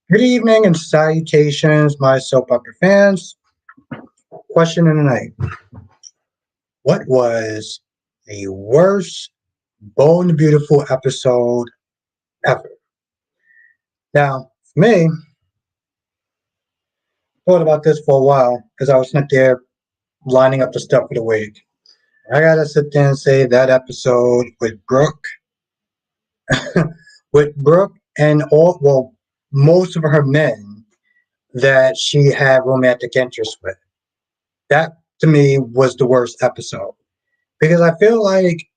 Good evening and salutations, my soap opera fans. Question of the night. What was the worst Bold and Beautiful episode ever? Now, for me, I thought about this for a while because I was sitting there lining up the stuff for the week. I gotta sit there and say that episode with Brooke, and most of her men that she had romantic interest with. That to me was the worst episode because I feel like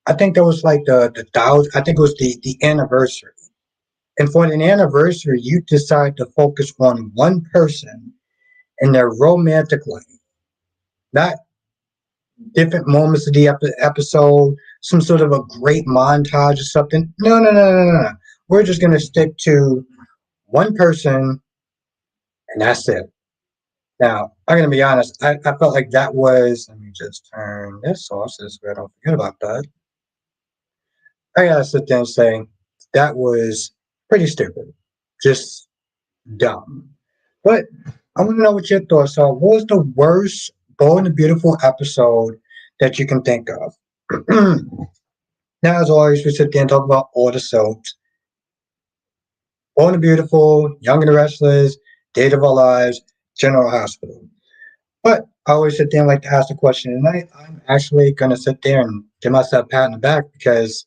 I think that was like the thousand. I think it was the anniversary, and for an anniversary, you decide to focus on one person and their romantic life, not different moments of the episode, some sort of a great montage or something. No, no, no, no, no, no. We're just gonna stick to one person, and that's it. Now, I'm gonna be honest. I felt like that was. Let me just turn this off so I don't forget about that. I gotta sit there and say that was pretty stupid, just dumb. But I want to know what your thoughts are. What was the worst Bold and Beautiful episode that you can think of? Now, as always, we sit there and talk about all the soaps. Bold and Beautiful, Young and the Restless, Date of Our Lives, General Hospital. But I always sit there and like to ask the question, and I'm actually going to sit there and give myself a pat on the back because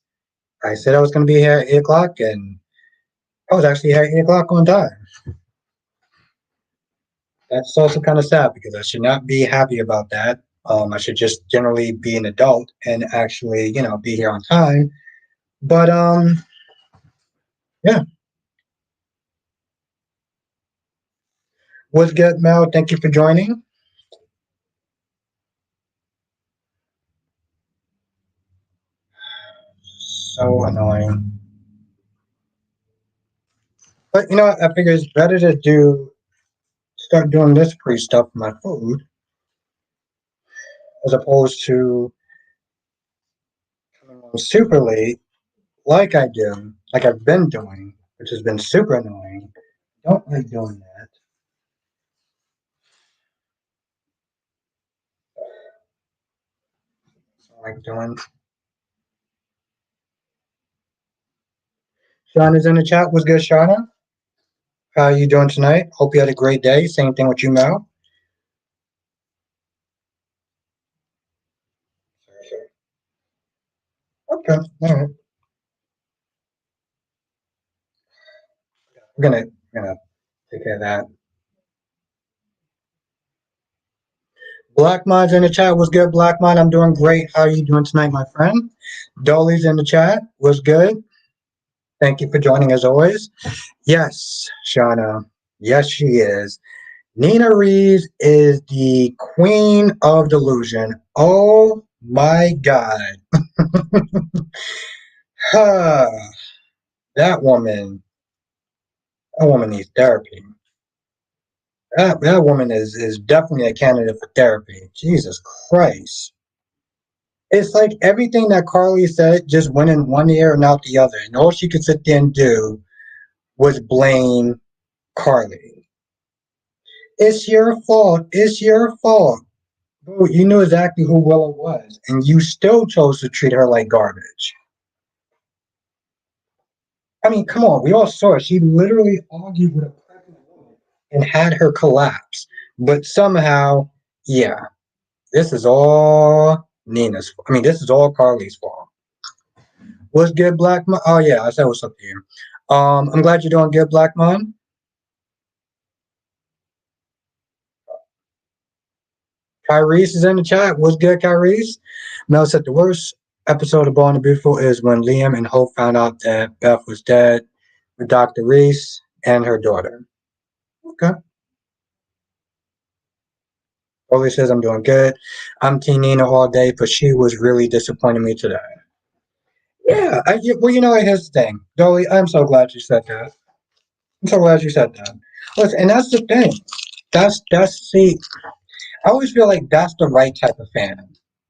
I said I was going to be here at 8 o'clock, and I was actually here at 8 o'clock on time. That's also kind of sad because I should not be happy about that. I should just generally be an adult and actually, be here on time. But yeah, what's good, Mel? Thank you for joining. So annoying. But I figure it's better to start doing this pre stuff for my food as opposed to coming on super late like I've been doing, which has been super annoying. Don't like doing that. Don't like doing. Shauna's in the chat. What's good, Shauna? How are you doing tonight? Hope you had a great day. Same thing with you, Mel. Okay, all right. I'm gonna take care of that. Black Mind's in the chat. What's good, Black Mind? I'm doing great. How are you doing tonight, my friend? Dolly's in the chat. What's good? Thank you for joining as always. Yes, Shauna. Yes, she is. Nina Reeves is the queen of delusion. Oh my God. that woman, that woman needs therapy. That woman is definitely a candidate for therapy. Jesus Christ. It's like everything that Carly said just went in one ear and out the other. And all she could sit there and do was blame Carly. It's your fault. It's your fault. Bro, you knew exactly who Willow was, and you still chose to treat her like garbage. I mean, come on, we all saw it. She literally argued with a pregnant woman and had her collapse. But somehow, yeah, this is all Nina's. I mean, this is all Carly's fault. What's good, Black Mon? Oh yeah, I said what's up to you. I'm glad you're doing good, Black Mon. Kyrese is in the chat. What's good, Kyrese? Mel said the worst episode of Born and Beautiful is when Liam and Hope found out that Beth was dead with Dr. Reese and her daughter. Okay. Oli says I'm doing good. I'm Team Nina all day, but she was really disappointing me today. Yeah, well, here's the thing. Dolly, I'm so glad you said that. I'm so glad you said that. Listen, and that's the thing. See, I always feel like that's the right type of fan.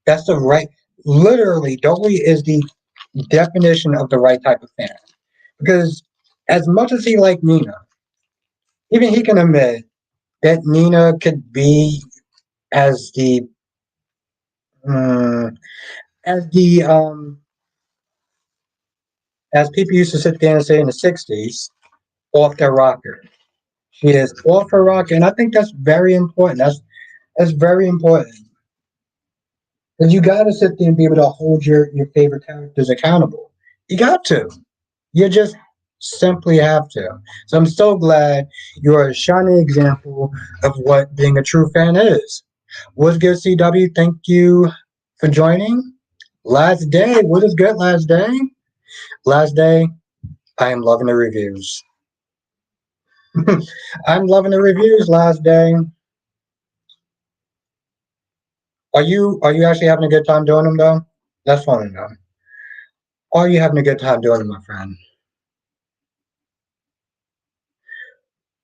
That's the right, literally, Dolly is the definition of the right type of fan. Because as much as he liked Nina, Even he can admit that Nina could be as the mm, as the as people used to sit there and say in the '60s, off their rocker. She is off her rocker, and I think that's very important. That's very important because you got to sit there and be able to hold your favorite characters accountable. You got to. You just simply have to. So I'm so glad you're a shining example of what being a true fan is. What's good, CW? Thank you for joining. Last day. What is good, last day? Last day, I am loving the reviews. I'm loving the reviews, last day. Are you actually having a good time doing them though? That's fun to know. Are you having a good time doing them, my friend?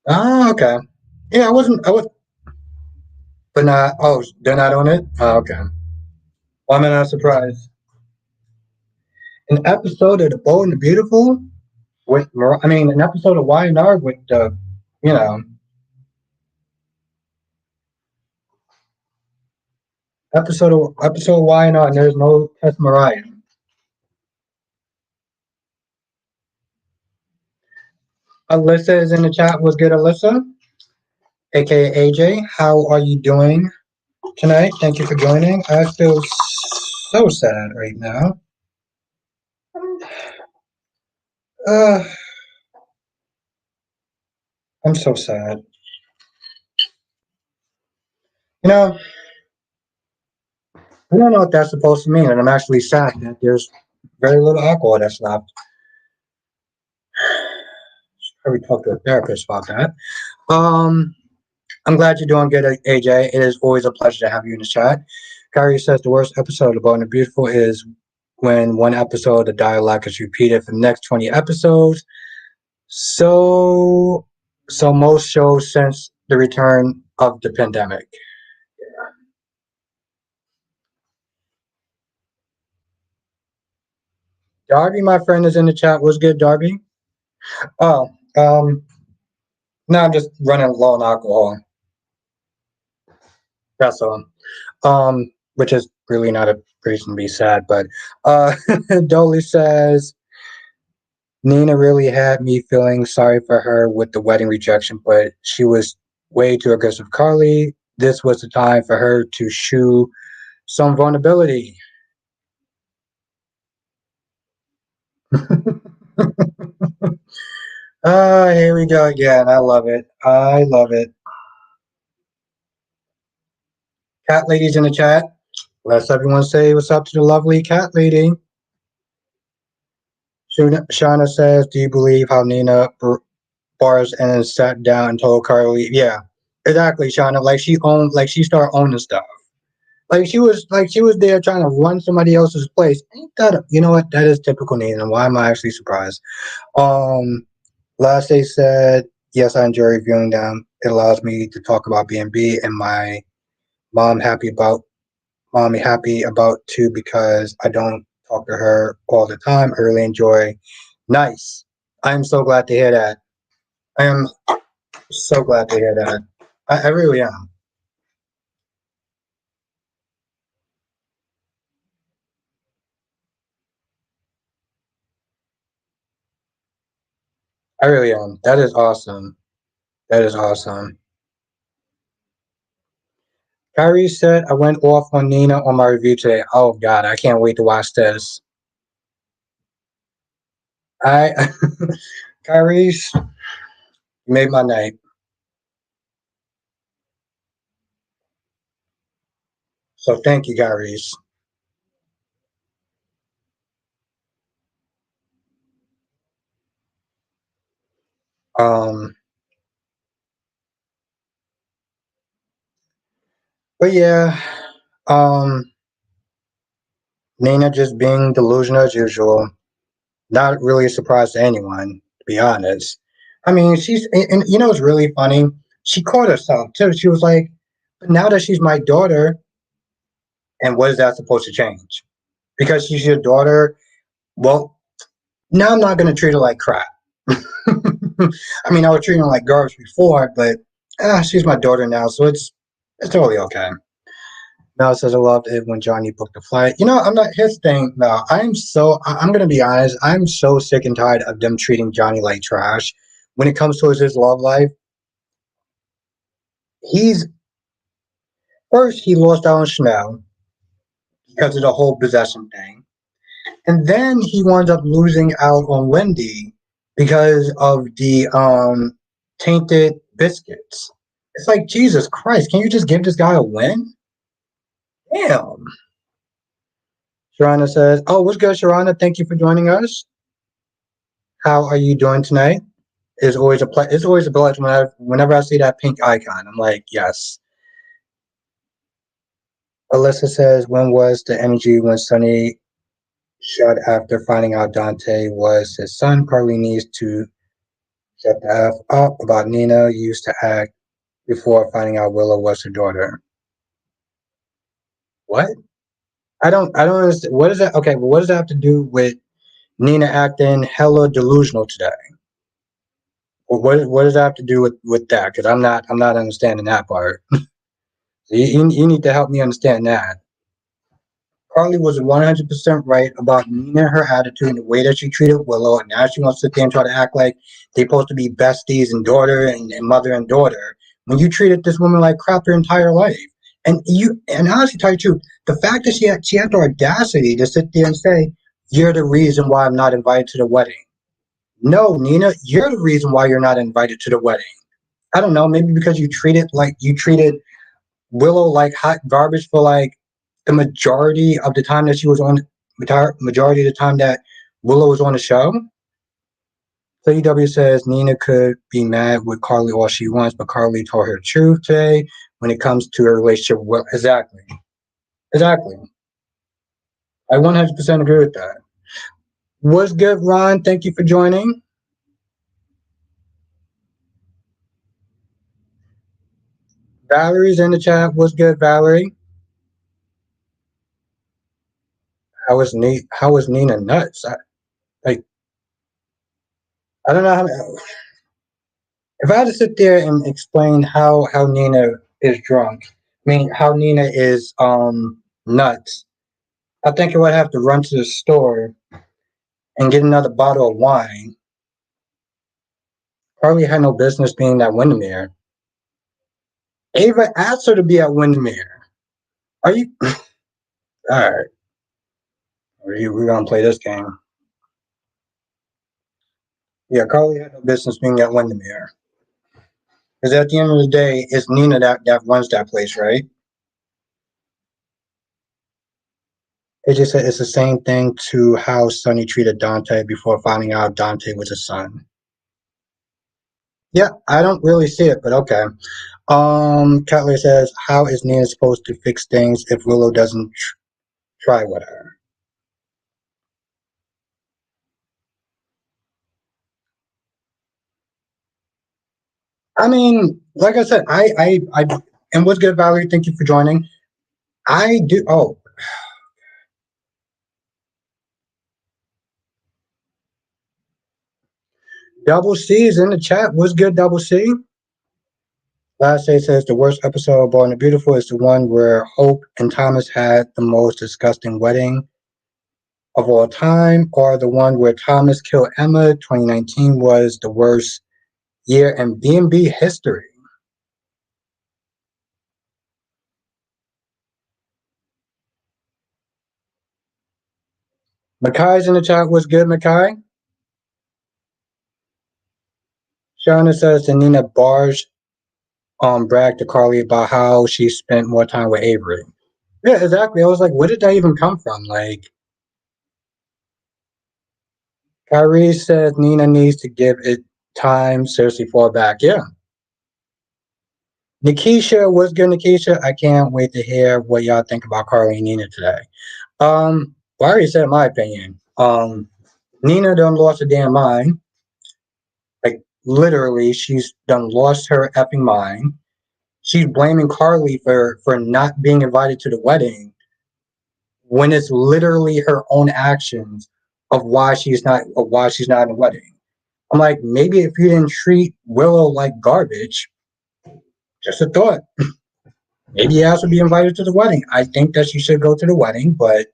Ah, okay. Yeah, I was, but not. Oh, they're not on it. Oh, okay. Why am I not surprised? An episode of The Bold and the Beautiful with, I mean, an episode of YNR with the, you know, episode of YNR, and there's no Tess Mariah. Alyssa is in the chat. What's good, Alyssa? AKA AJ. How are you doing tonight? Thank you for joining. I feel so sad right now. Uh, I'm so sad. You know, I don't know what that's supposed to mean, and I'm actually sad that there's very little alcohol that's left. Probably talk to a therapist about that. Um, I'm glad you're doing good, AJ. It is always a pleasure to have you in the chat. Kyrie says the worst episode of Bold and Beautiful is when one episode the dialogue is repeated for the next 20 episodes. So, so most shows since the return of the pandemic. Darby, my friend, is in the chat. What's good, Darby? Oh, no, I'm just running low on alcohol. That's all. Which is really not a reason to be sad, but Dolly says Nina really had me feeling sorry for her with the wedding rejection, but she was way too aggressive. Carly, this was the time for her to show some vulnerability. Here we go again. I love it. I love it. Cat lady's in the chat. Let's everyone say what's up to the lovely cat lady. Shauna says, "Do you believe how Nina bars and then sat down and told Carly, yeah, exactly, Shauna. Like she owned, like she started owning stuff. Like she was there trying to run somebody else's place. Ain't that you know what? That is typical Nina. Why am I actually surprised? Um, Last day said, yes, I enjoy reviewing them. It allows me to talk about B&B and my mom happy about mommy happy about too because I don't talk to her all the time. I really enjoy. Nice. I am so glad to hear that. I am so glad to hear that. I really am. I really am. That is awesome. That is awesome. Kyrie said I went off on Nina on my review today. Oh God, I can't wait to watch this. I Kyrie's made my night. So thank you, Kyrie's. Um, but yeah, um, Nina just being delusional as usual. Not really a surprise to anyone, to be honest. I mean, and you know what's really funny? She caught herself too. She was like, but now that she's my daughter, and what is that supposed to change? Because she's your daughter, well, now I'm not going to treat her like crap. I mean, I was treating her like garbage before, but she's my daughter now, so it's totally okay. Mel says I loved it when Johnny booked the flight. I'm not his thing. No, I'm gonna be honest. I'm so sick and tired of them treating Johnny like trash. When it comes towards his love life, he's first he lost out on Chanel because of the whole possession thing, and then he winds up losing out on Wendy because of the tainted biscuits. It's like Jesus Christ, can you just give this guy a win? Damn. Sharana says, "Oh, what's good, Sharana? Thank you for joining us. How are you doing tonight? It's always a pleasure whenever I see that pink icon. I'm like, yes." Alyssa says, "When was the energy when Sonny shut after finding out Dante was his son? Carly needs to shut the F up about Nina used to act before finding out Willow was her daughter." What? I don't understand. What is that? Okay, but what does that have to do with Nina acting hella delusional today? What does that have to do with that? Because I'm not understanding that part. You need to help me understand that. Carly was 100% right about Nina, her attitude, and the way that she treated Willow, and now she wants to sit there and try to act like they're supposed to be besties and daughter and mother and daughter. When you treated this woman like crap her entire life, and honestly, tell you the truth, the fact that she had the audacity to sit there and say, "You're the reason why I'm not invited to the wedding." No, Nina, you're the reason why you're not invited to the wedding. I don't know, maybe because you treated Willow like hot garbage for like the majority of the time that she was on majority of the time that Willow was on the show. So EW says Nina could be mad with Carly all she wants, but Carly told her the truth today when it comes to her relationship with Will. Exactly. Exactly. I 100% agree with that. What's good, Ron? Thank you for joining. Valerie's in the chat. What's good, Valerie? How is Nina nuts? Like I don't know how. If I had to sit there and explain how Nina is drunk, I mean how Nina is nuts, I think I would have to run to the store and get another bottle of wine. Carly had no business being at Windermere. Ava asked her to be at Windermere. Are you all right? We're gonna play this game. Yeah, Carly had no business being at Windermere. Because at the end of the day, it's Nina that runs that place, right? It just said it's the same thing to how Sonny treated Dante before finding out Dante was his son. Yeah, I don't really see it, but okay. Cutler says, "How is Nina supposed to fix things if Willow doesn't try with her?" I mean, like I said, and what's good, Valerie? Thank you for joining. I do. Oh, Double C is in the chat. What's good, Double C? Last day says the worst episode of Born the Beautiful is the one where Hope and Thomas had the most disgusting wedding of all time, or the one where Thomas killed Emma. 2019 was the worst year in B&B history. Makai's in the chat. What's good, Makai? Shauna says that Nina Barge bragged to Carly about how she spent more time with Avery. Yeah, exactly. I was like, where did that even come from? Like, Kyrie says Nina needs to give it time. Seriously, fall back. Yeah. Nikisha, what's good, Nikisha? I can't wait to hear what y'all think about Carly and Nina today. Well, I already said my opinion. Nina done lost her damn mind. Like, literally, she's done lost her effing mind. She's blaming Carly for not being invited to the wedding when it's literally her own actions of why she's not in the wedding. I'm like, maybe if you didn't treat Willow like garbage, just a thought. Maybe Yas would be invited to the wedding. I think that she should go to the wedding, but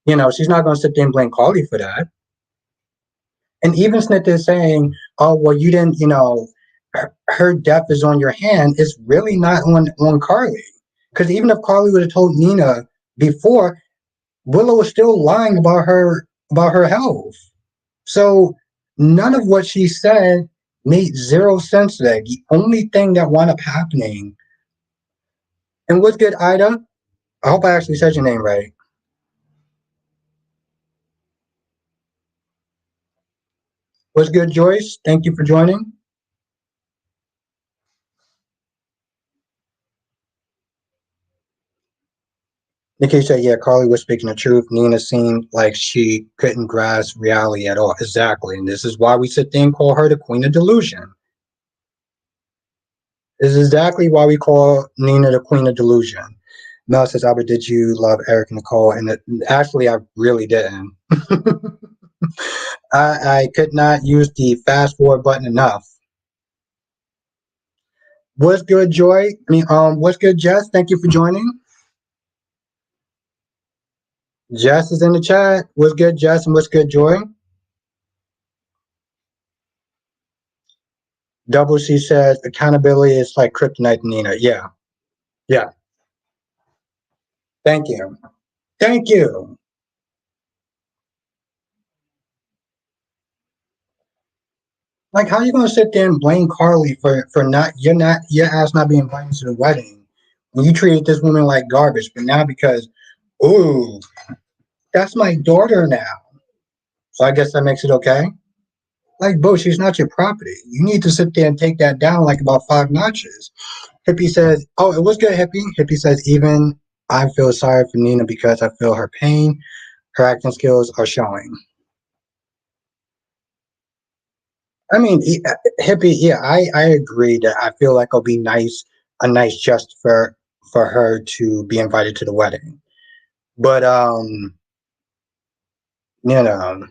she's not going to sit there and blame Carly for that. And even Snit is saying, "Oh, well, you didn't, her death is on your hand." It's really not on Carly, because even if Carly would have told Nina before, Willow was still lying about her health. So none of what she said made zero sense today. The only thing that wound up happening, and what's good, Ida? I hope I actually said your name right. What's good, Joyce? Thank you for joining. Nikki said, yeah, Carly was speaking the truth. Nina seemed like she couldn't grasp reality at all. Exactly. And this is why we sit there and call her the queen of delusion. This is exactly why we call Nina the queen of delusion. Mel says, Albert, did you love Eric and Nicole? And actually, I really didn't. I could not use the fast forward button enough. What's good, Joy? What's good, Jess? Thank you for joining. Jess is in the chat. What's good, Jess? And what's good, Joy? Double C says accountability is like kryptonite, Nina. Yeah. Yeah. Thank you. Thank you. Like, how are you gonna sit there and blame Carly for your ass not being invited to the wedding when you treated this woman like garbage, but now because, ooh, that's my daughter now. So I guess that makes it okay. Like, bro, she's not your property. You need to sit there and take that down like about 5 notches. Hippie says, oh, it was good, Hippie. Hippie says, even I feel sorry for Nina because I feel her pain. Her acting skills are showing. I mean, Hippie, yeah, I agree that I feel like it'll be a nice just for her to be invited to the wedding. But you know,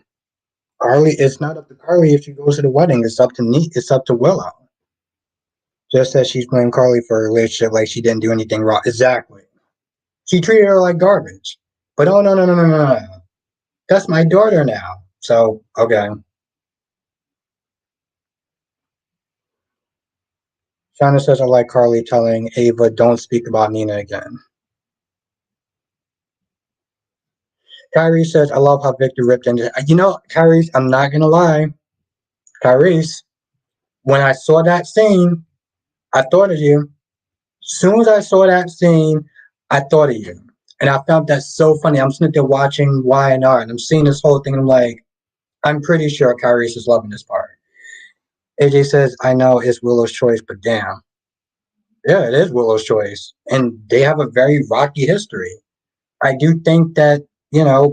Carly, it's not up to Carly if she goes to the wedding. It's up to Willow. Just as she's blamed Carly for her relationship like she didn't do anything wrong. Exactly. She treated her like garbage. But oh no. That's my daughter now. So okay. Shauna says I like Carly telling Ava don't speak about Nina again. Kyrie says, I love how Victor ripped into Kyrie, I'm not gonna lie. Kyrie, when I saw that scene, I thought of you. As soon as I saw that scene, I thought of you. And I found that so funny. I'm sitting there watching Y&R and I'm seeing this whole thing and I'm like, I'm pretty sure Kyrie is loving this part. AJ says, I know it's Willow's choice, but damn. Yeah, it is Willow's choice. And they have a very rocky history. I do think that,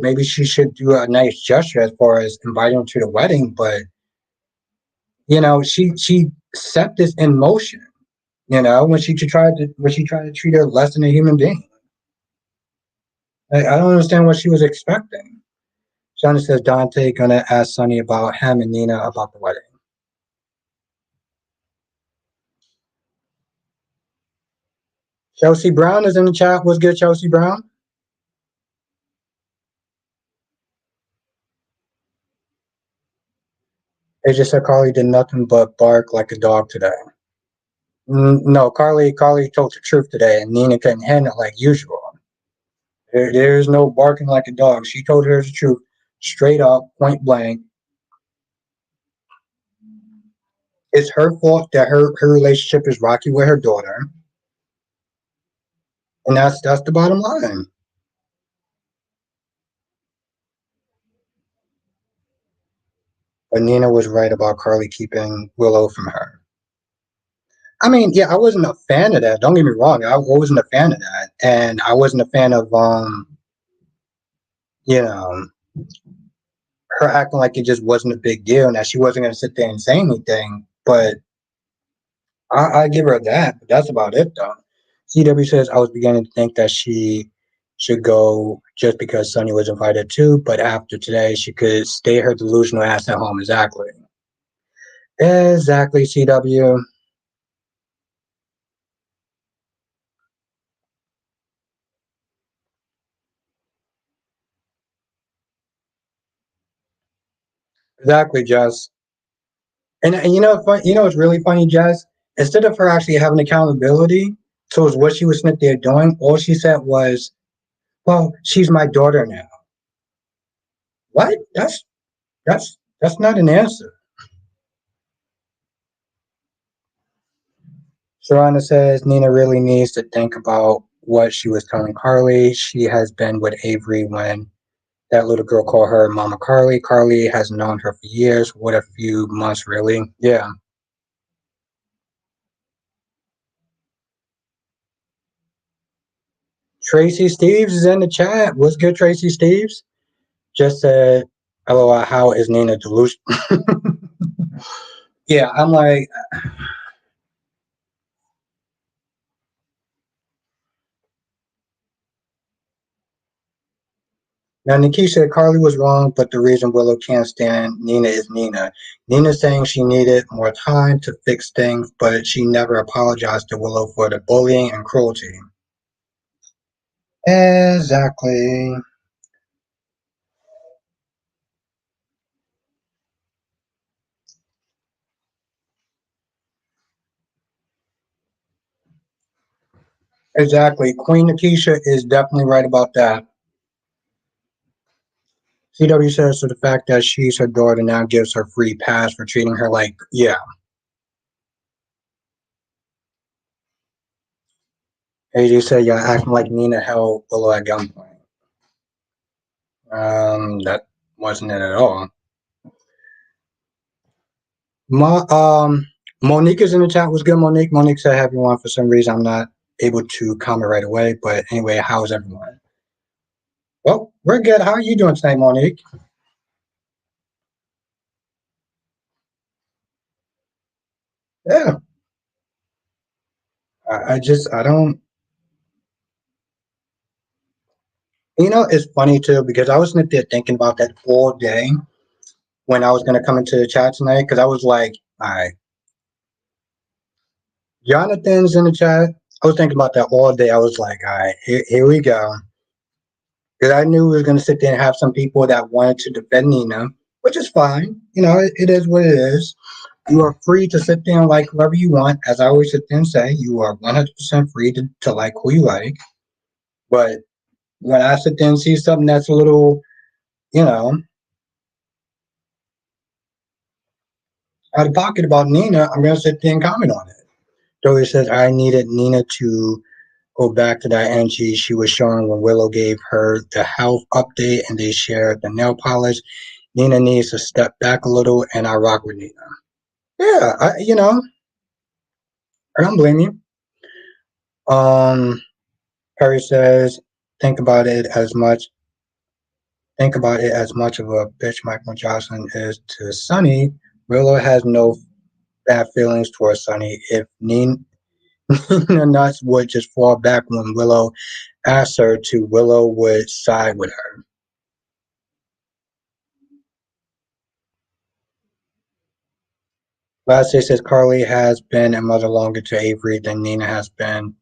maybe she should do a nice gesture as far as inviting him to the wedding, but she set this in motion, when she tried to treat her less than a human being. I don't understand what she was expecting. Shauna says Dante gonna ask Sonny about him and Nina about the wedding. Chelsea Brown is in the chat. What's good, Chelsea Brown? They just said Carly did nothing but bark like a dog today. No, Carly told the truth today, and Nina couldn't handle it like usual. There's no barking like a dog. She told her the truth, straight up, point blank. It's her fault that her relationship is rocky with her daughter, and that's the bottom line. But Nina was right about Carly keeping Willow from her. I mean, yeah, I wasn't a fan of that. Don't get me wrong, I wasn't a fan of that, and I wasn't a fan of you know, her acting like it just wasn't a big deal and that she wasn't going to sit there and say anything. But I give her that. But that's about it, though. CW says I was beginning to think that she should go just because Sonya was invited too, but after today, she could stay her delusional ass at home. Exactly. Exactly, CW. Exactly, Jess. And you know, you know, what's really funny, Jess. Instead of her actually having accountability towards what she was sitting there doing, all she said was, "Well, she's my daughter now." What? That's not an answer. Sharana says Nina really needs to think about what she was telling Carly. She has been with Avery when that little girl called her Mama Carly. Carly has known her for years. What a few months, really. Yeah. Tracy Steves is in the chat. What's good, Tracy Steves? Just said, LOL, how is Nina delusional? Yeah, I'm like, now Nikki said Carly was wrong, but the reason Willow can't stand Nina is Nina. Nina's saying she needed more time to fix things, but she never apologized to Willow for the bullying and cruelty. Exactly. Exactly. Queen Nakisha is definitely right about that. CW says so the fact that she's her daughter now gives her free pass for treating her like, yeah. AJ said, yeah, acting like Nina held Willow at gunpoint. That wasn't it at all. Ma, Monique is in the chat. Was good, Monique? Monique said, "Have you on?" For some reason, I'm not able to comment right away. But anyway, how's everyone? Well, we're good. How are you doing tonight, Monique? Yeah, I don't. You know, it's funny too because I was sitting there thinking about that all day when I was gonna come into the chat tonight because I was like, all right, Jonathan's in the chat. I was thinking about that all day. I was like, all right, here we go. Because I knew we were going to sit there and have some people that wanted to defend Nina, which is fine. You know, it is what it is. You are free to sit there and like whoever you want. As I always sit there and say, you are 100% free to like who you like. But when I sit there and see something that's a little, you know, out of pocket about Nina, I'm going to sit there and comment on it. Joey says, I needed Nina to go back to that energy she was showing when Willow gave her the health update and they shared the nail polish. Nina needs to step back a little, and I rock with Nina. Yeah, you know, I don't blame you. Um, Perry says, think about it as much. Think about it as much of a bitch Michael Johnson is to Sonny. Willow has no bad feelings towards Sonny. If Nina Nuts would just fall back when Willow asked her to, Willow would side with her. Last day says Carly has been a mother longer to Avery than Nina has been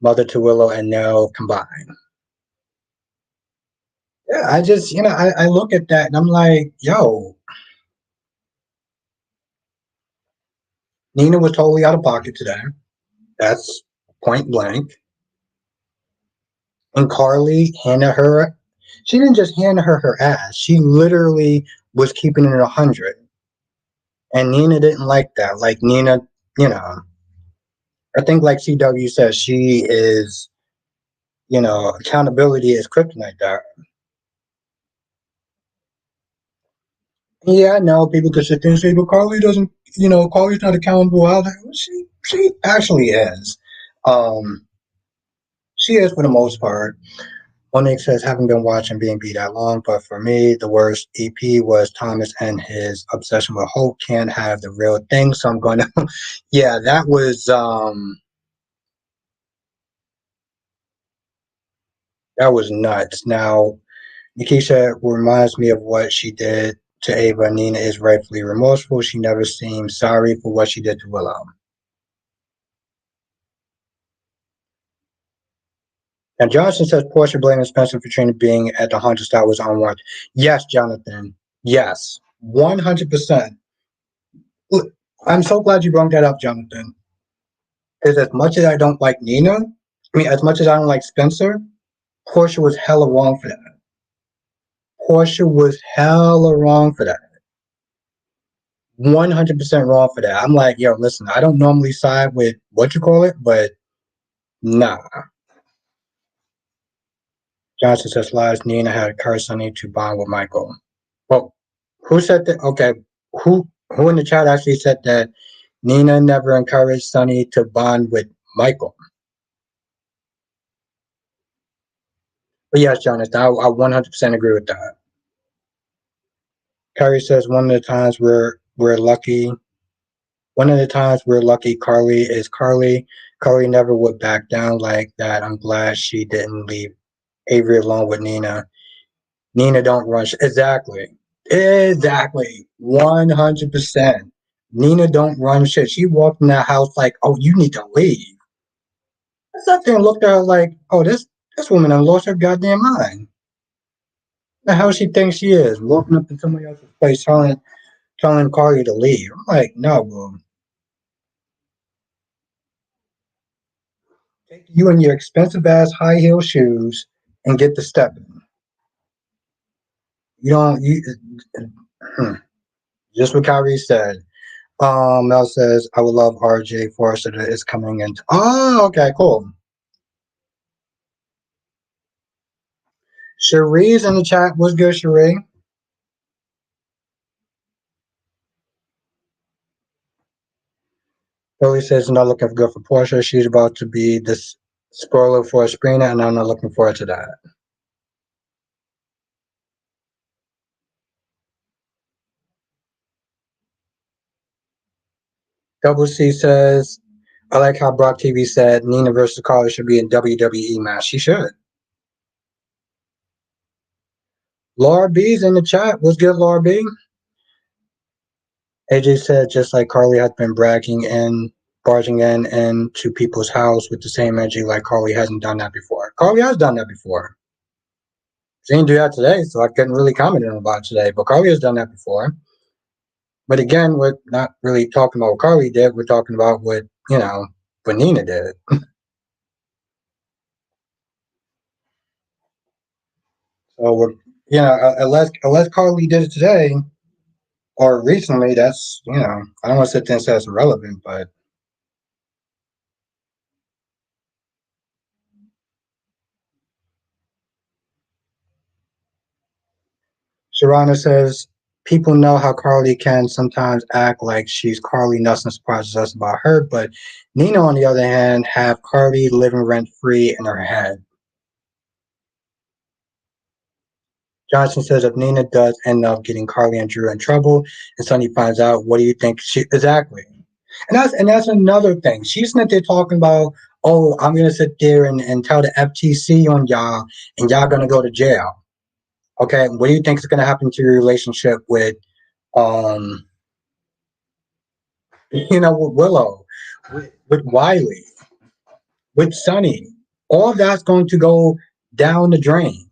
mother to Willow and Nell combined. Yeah, I just, you know, I look at that and I'm like, yo, Nina was totally out of pocket today. That's point blank. And Carly handed her, she didn't just hand her ass. She literally was keeping it 100. And Nina didn't like that. Like Nina, you know, I think like CW says, she is, you know, accountability is kryptonite there. Yeah, I know people could sit there and say, but Carly doesn't, you know, Carly's not accountable. She actually is. Um, she is for the most part. Monique says, haven't been watching B&B that long, but for me, the worst EP was Thomas and his obsession with Hope can't have the real thing. So I'm going to, yeah, that was nuts. Now, Nikisha reminds me of what she did to Ava, Nina is rightfully remorseful. She never seemed sorry for what she did to Willow. And Johnson says Portia blaming Spencer for Trina being at the haunted style was unwarranted. Yes, Jonathan. Yes. 100%. Look, I'm so glad you brought that up, Jonathan. Because as much as I don't like Nina, as much as I don't like Spencer, Portia was hella wrong for that. Portia was hella wrong for that. 100% wrong for that. I'm like, yo, listen, I don't normally side with what you call it, but nah. Johnson says lies. Nina had encouraged Sonny to bond with Michael. Well, who said that? Okay, who in the chat actually said that Nina never encouraged Sonny to bond with Michael? But yes, Jonathan, I 100% agree with that. Carrie says one of the times we're lucky. One of the times we're lucky Carly is Carly. Carly never would back down like that. I'm glad she didn't leave Avery alone with Nina. Nina don't run. Exactly. Exactly. 100%. Nina don't run shit. She walked in that house like, oh, you need to leave. I sat there and looked at her like, oh, this woman done lost her goddamn mind. The hell she thinks she is, walking up to somebody else's place telling Carly to leave. I'm like, no, bro. Take you and your expensive ass high heel shoes and get the stepping. You don't you just what Kyrie said. Mel says, I would love RJ Forrester that is coming in. Oh, okay, cool. Cherie's in the chat. What's good, Cherie? Billy says, not looking good for Portia. She's about to be this spoiler for Sabrina, and I'm not looking forward to that. Double C says, I like how Brock TV said Nina versus Carly should be a WWE match. She should. Laura B's in the chat. What's good, Laura B? AJ said, just like Carly has been barging in into people's house with the same energy like Carly hasn't done that before. Carly has done that before. She didn't do that today, so I couldn't really comment on about it today. But Carly has done that before. But again, we're not really talking about what Carly did. We're talking about what Nina did. So we're unless Carly did it today or recently, that's I don't want to sit there and say it's irrelevant, but Sharana says people know how Carly can sometimes act like she's Carly. Nothing surprises us about her, but Nina, on the other hand, have Carly living rent free in her head. Johnson says if Nina does end up getting Carly and Drew in trouble, and Sonny finds out, what do you think she exactly? And that's another thing. She's not there talking about, oh, I'm gonna sit there and tell the FTC on y'all, and y'all gonna go to jail. Okay, what do you think is gonna happen to your relationship with with Willow, with Wiley, with Sonny? All of that's going to go down the drain.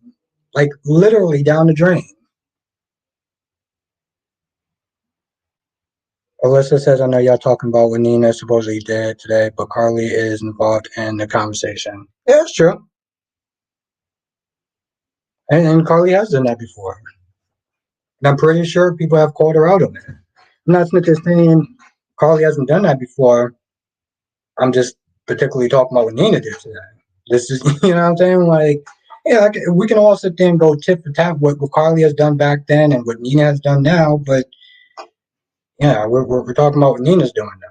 Like literally down the drain. Alyssa says, I know y'all talking about what Nina supposedly did today, but Carly is involved in the conversation. Yeah, it's true. And Carly has done that before. And I'm pretty sure people have called her out on it. I'm not just saying Carly hasn't done that before. I'm just particularly talking about what Nina did today. This is, you know what I'm saying? Like, yeah, we can all sit there and go tit for tat what Carly has done back then and what Nina has done now, but yeah, we're talking about what Nina's doing now.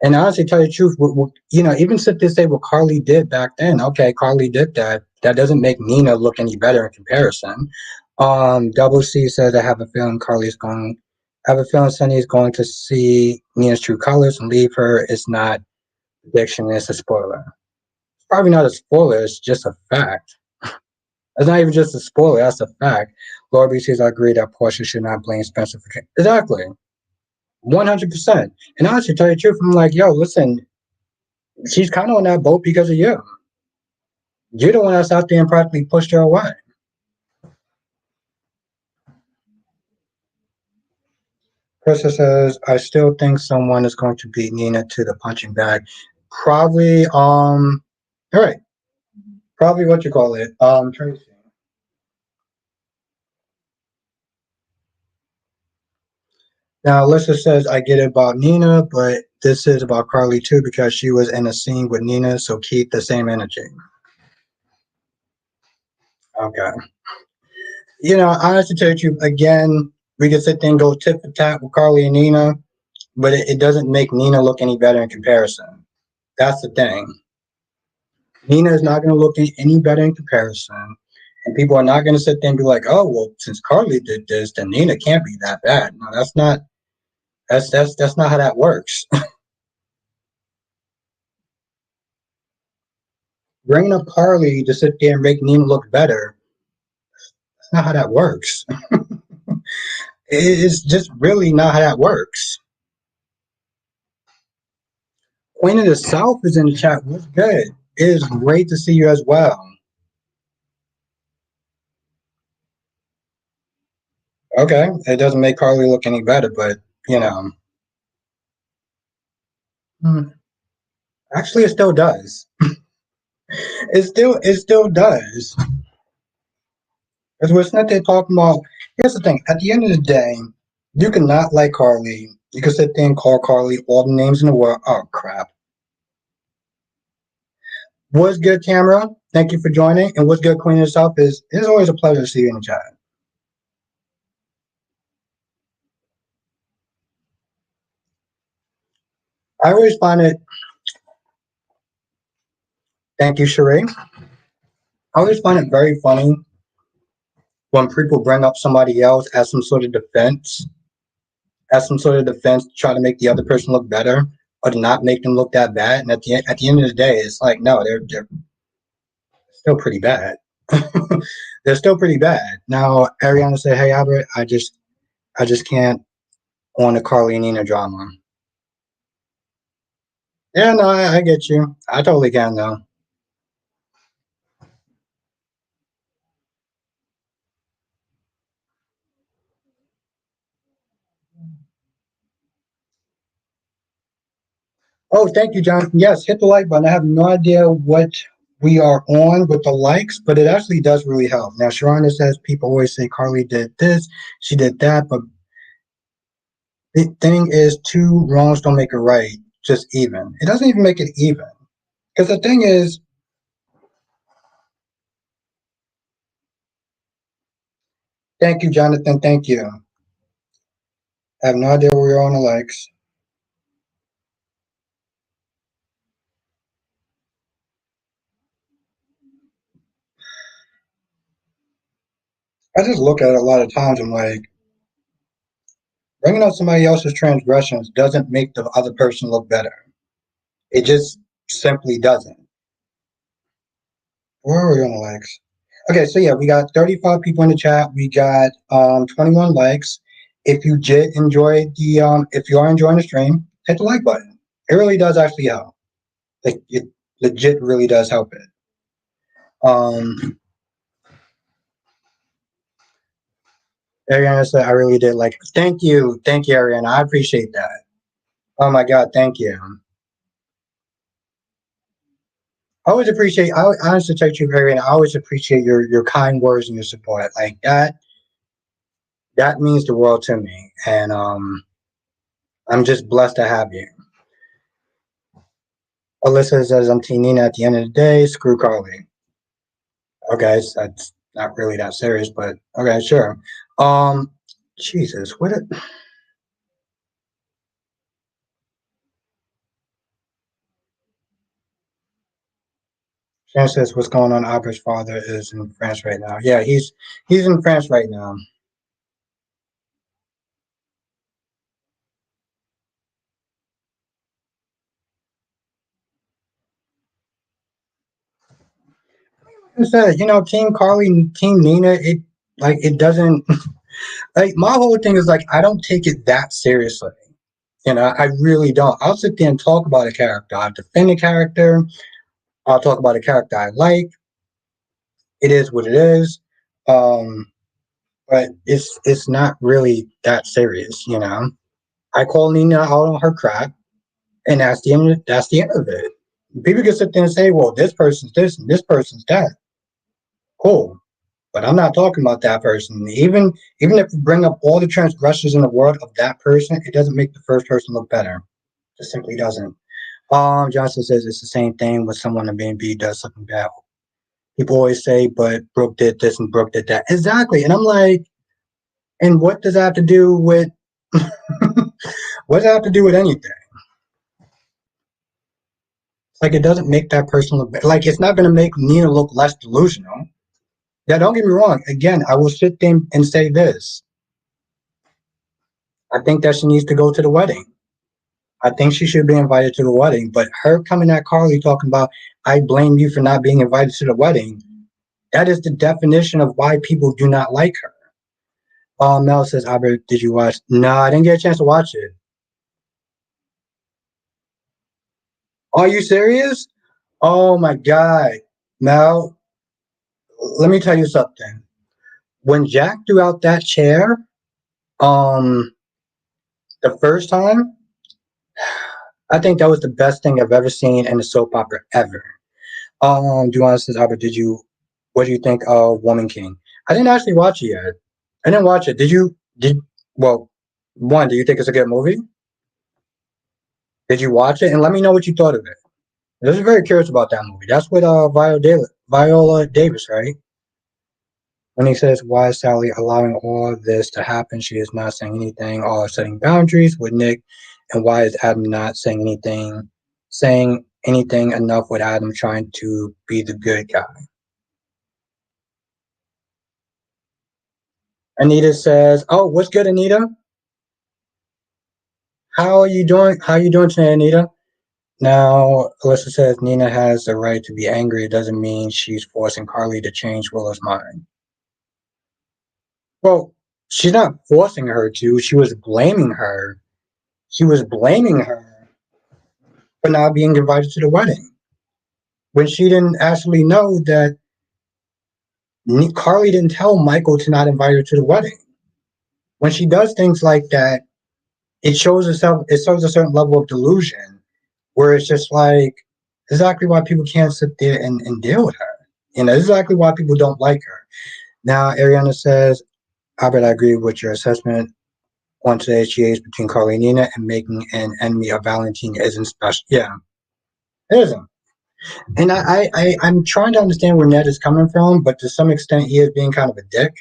And honestly, tell you the truth, even sit there and say what Carly did back then. Okay, Carly did that. That doesn't make Nina look any better in comparison. Double C says, I have a feeling Sonny is going to see Nina's true colors and leave her. It's not prediction, it's a spoiler. It's probably not a spoiler, it's just a fact. It's not even just a spoiler, that's a fact. Laura B says, I agree that Portia should not blame Spencer for exactly. 100%. And honestly, to tell you the truth, I'm like, yo, listen, she's kind of on that boat because of you. You're the one that's out there and practically pushed her away. Krista says, I still think someone is going to beat Nina to the punching bag. Probably, all right. Probably what you call it. Tracy. Now, Alyssa says, I get it about Nina, but this is about Carly too because she was in a scene with Nina, so keep the same energy. Okay. Honestly, to tell you again, we can sit there and go tit for tat with Carly and Nina, but it doesn't make Nina look any better in comparison. That's the thing. Nina is not going to look any better in comparison. And people are not going to sit there and be like, oh, well, since Carly did this, then Nina can't be that bad. No, that's not how that works. Bringing up Carly to sit there and make Nina look better, that's not how that works. It's just really not how that works. Queen of the South is in the chat. What's good? It is great to see you as well. Okay, it doesn't make Carly look any better, but you know, hmm, actually, it still does. It still does. Because we're not there talking about. Here's the thing. At the end of the day, you cannot like Carly. You can sit there and call Carly all the names in the world. Oh crap. What's good, Tamara? Thank you for joining. And what's good, Queen of the South? It's always a pleasure to see you in the chat. I always find it. Thank you, Sheree. I always find it very funny when people bring up somebody else as some sort of defense to try to make the other person look better or to not make them look that bad. And at the end of the day, it's like no, they're still pretty bad. They're still pretty bad. Now, Ariana said, "Hey, Albert, I just can't on the Carly and Nina drama." Yeah, no, I get you. I totally can though. Oh, thank you, Jonathan. Yes, hit the like button. I have no idea what we are on with the likes, but it actually does really help. Now, Sharonda says people always say Carly did this, she did that, but the thing is, two wrongs don't make it right, just even. It doesn't even make it even. Because the thing is, thank you, Jonathan. Thank you. I have no idea where we're on the likes. I just look at it a lot of times. I'm like, bringing up somebody else's transgressions doesn't make the other person look better. It just simply doesn't. Where are we on the likes? Okay, so yeah, we got 35 people in the chat. We got 21 likes. If you did enjoy if you are enjoying the stream, hit the like button. It really does actually help. Like it legit really does help it. Ariana said, I really did like it. Thank you, Ariana. I appreciate that. Oh my God, thank you. I always appreciate. I honestly take you, Ariana. I always appreciate your kind words and your support. Like that. That means the world to me, and I'm just blessed to have you. Alyssa says, I'm Team Nina at the end of the day. Screw Carly. Okay, so that's not really that serious, but okay, sure. Um, Jesus, what? Shan says, what's going on? Albert's father is in France right now. Yeah, he's in France right now. I said, Team Carly and Team Nina, it doesn't like my whole thing is like I don't take it that seriously. I really don't. I'll sit there and talk about a character. I'll defend a character. I'll talk about a character I like. It is what it is. Um, but it's not really that serious. I call Nina out on her crap, and that's the end of it. People can sit there and say, well, this person's this and this person's that. Cool. But I'm not talking about that person. Even if you bring up all the transgressions in the world of that person, it doesn't make the first person look better. It simply doesn't. Johnson says it's the same thing with someone in B&B does something bad. People always say, but Brooke did this and Brooke did that. Exactly. And I'm like, and what does that have to do with what does that have to do with anything? Like it doesn't make that person look better. Like it's not gonna make Nina look less delusional. Yeah, don't get me wrong. Again, I will sit there and say this. I think that she needs to go to the wedding. I think she should be invited to the wedding. But her coming at Carly talking about, I blame you for not being invited to the wedding, that is the definition of why people do not like her. Mel says, Albert, did you watch? No, I didn't get a chance to watch it. Are you serious? Oh my God. Mel, let me tell you something. When Jack threw out that chair, um, the first time, I think that was the best thing I've ever seen in a soap opera ever. Duane says, Albert, what do you think of Woman King? I didn't actually watch it yet. I didn't watch it. Well, one, do you think it's a good movie? Did you watch it? And let me know what you thought of it. I was very curious about that movie. That's with Viola Davis, right? When he says, why is Sally allowing all this to happen? She is not saying anything or setting boundaries with Nick. And why is Adam not saying anything enough with Adam trying to be the good guy? Anita says, oh, what's good, Anita? How are you doing? How are you doing today, Anita? Now, Alyssa says Nina has the right to be angry. It doesn't mean she's forcing Carly to change Willow's mind. Well, she's not forcing her to. She was blaming her. She was blaming her for not being invited to the wedding when she didn't actually know that Carly didn't tell Michael to not invite her to the wedding. When she does things like that, it shows herself. It shows a certain level of delusion where it's just like exactly why people can't sit there and deal with her. Exactly why people don't like her. Now, Ariana says, Albert, I agree with your assessment on today's GAs between Carly and Nina, and making an enemy of Valentine isn't special. Yeah, it isn't. And I'm trying to understand where Ned is coming from, but to some extent, he is being kind of a dick.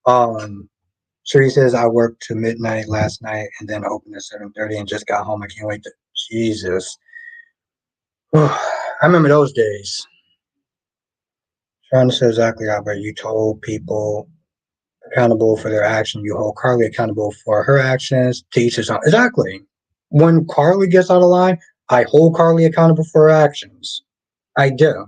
Um, Sheree says, I worked to midnight last night and then opened at 7:30 and just got home. I can't wait to. Jesus. I remember those days. Trying to say exactly, Albert. You told people accountable for their actions. You hold Carly accountable for her actions. To each his own. Exactly. When Carly gets out of line, I hold Carly accountable for her actions. I do.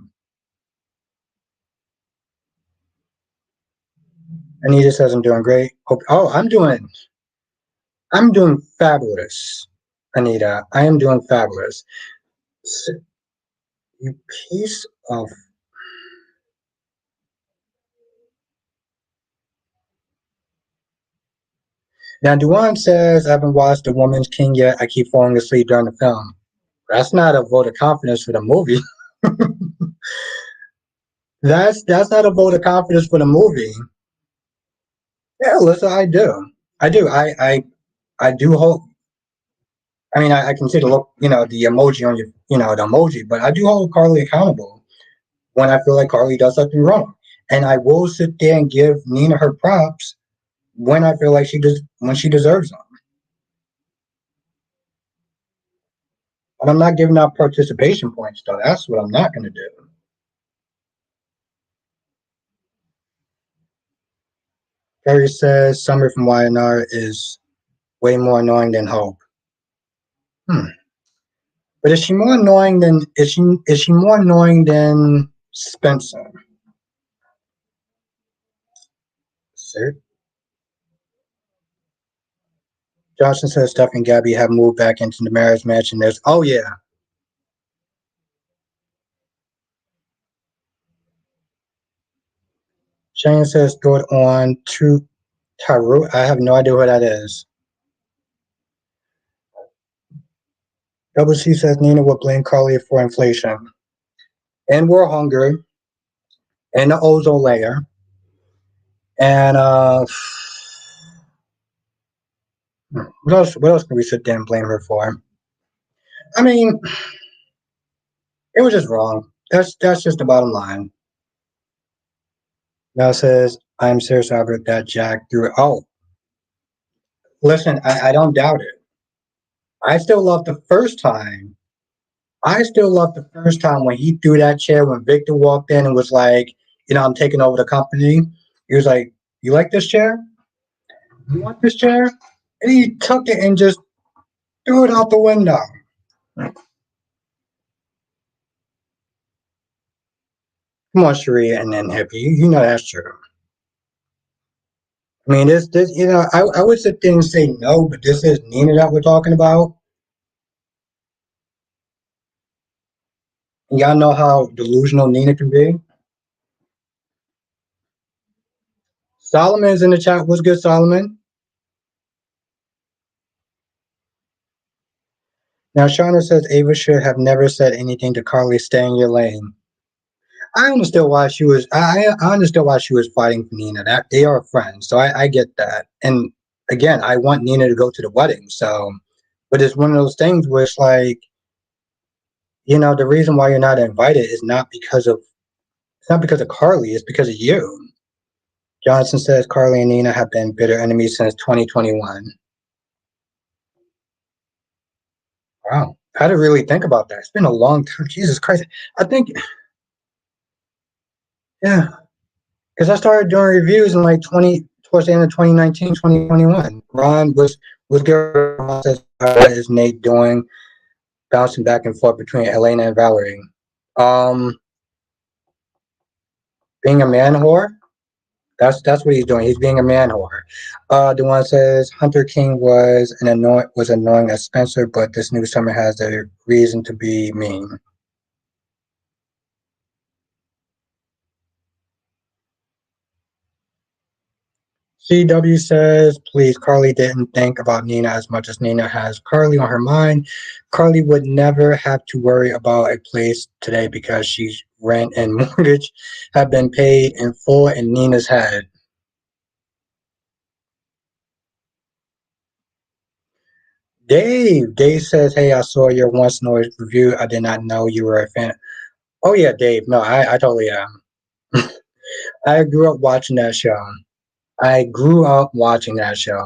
Anita says I'm doing great. Oh, I'm doing fabulous, Anita. I am doing fabulous. You piece of. Now, Duane says I haven't watched The Woman's King yet. I keep falling asleep during the film. That's not a vote of confidence for the movie. That's not a vote of confidence for the movie. Yeah, listen, I do. I do. I do hope. I mean, I can see the look, the emoji on the emoji, but I do hold Carly accountable when I feel like Carly does something wrong, and I will sit there and give Nina her props when I feel like when she deserves them. But I'm not giving out participation points, though. That's what I'm not going to do. Carrie says Summer from YNR is way more annoying than Hope. Hmm. But is she more annoying than Spencer? Sir. Johnson says Steph and Gabby have moved back into the marriage match, and there's oh yeah. Shane says throw it on to Taru. I have no idea who that is. Double C says Nina will blame Carly for inflation and war hunger and the ozone layer. And what else can we sit there and blame her for? I mean, it was just wrong. That's just the bottom line. Now says I'm serious about that Jack threw it. Oh, listen, I don't doubt it. I still love the first time. I still love the first time when he threw that chair when Victor walked in and was like, I'm taking over the company. He was like, you like this chair? You want this chair? And he took it and just threw it out the window. Come on, Sharia and then Hippie. You know that's true. I mean, this, I would sit there and say no, but this is Nina that we're talking about. And y'all know how delusional Nina can be. Solomon's in the chat. What's good, Solomon? Now, Shauna says Ava should have never said anything to Carly, stay in your lane. I understood why she was. I understood why she was fighting for Nina. That they are friends, so I get that. And again, I want Nina to go to the wedding. So, but it's one of those things where it's like, the reason why you're not invited is not because of Carly. It's because of you. Johnson says Carly and Nina have been bitter enemies since 2021. Wow, I had to really think about that. It's been a long time. Jesus Christ, I think, yeah. Because I started doing reviews in like towards the end of 2019, 2021. Ron was good. What is Nate doing? Bouncing back and forth between Elena and Valerie. Being a man whore. That's what he's doing. He's being a man whore. The one says Hunter King was annoying as Spencer, but this new summer has a reason to be mean. CW says, please, Carly didn't think about Nina as much as Nina has Carly on her mind. Carly would never have to worry about a place today because she's rent and mortgage have been paid in full in Nina's head. Dave says, hey, I saw your Once Noise review. I did not know you were a fan. Oh, yeah, Dave. No, I totally am. I grew up watching that show. I grew up watching that show.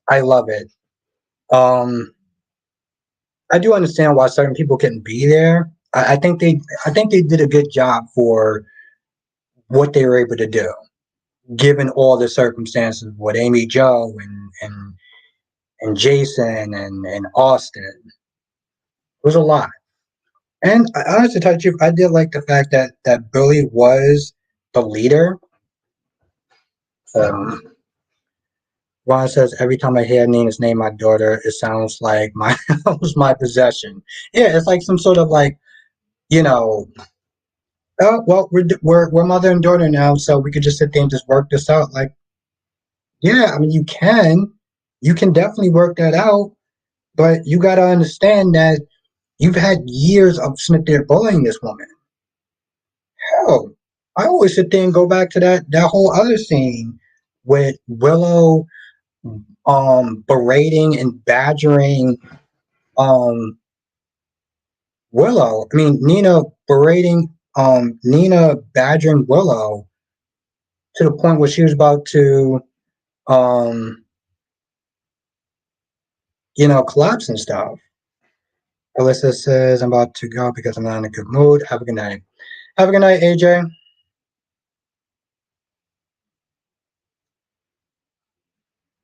I love it. I do understand why certain people couldn't be there. I think they did a good job for what they were able to do, given all the circumstances with Amy Jo and Jason and Austin. It was a lot. And honestly, to tell you the truth, I did like the fact that Billy was the leader. Ron says every time I hear Nina's name, my daughter, it sounds like my house, my possession. Yeah, it's like some sort of like, you know, oh well, we're mother and daughter now, so we could just sit there and just work this out. Like, yeah, I mean, you can definitely work that out, but you got to understand that you've had years of Smith there bullying this woman. Hell, I always sit there and go back to that whole other scene with Willow, berating and badgering, um, Willow. I mean, Nina badgering Willow to the point where she was about to um, collapse and stuff. Alyssa says, I'm about to go because I'm not in a good mood. Have a good night. Have a good night, AJ.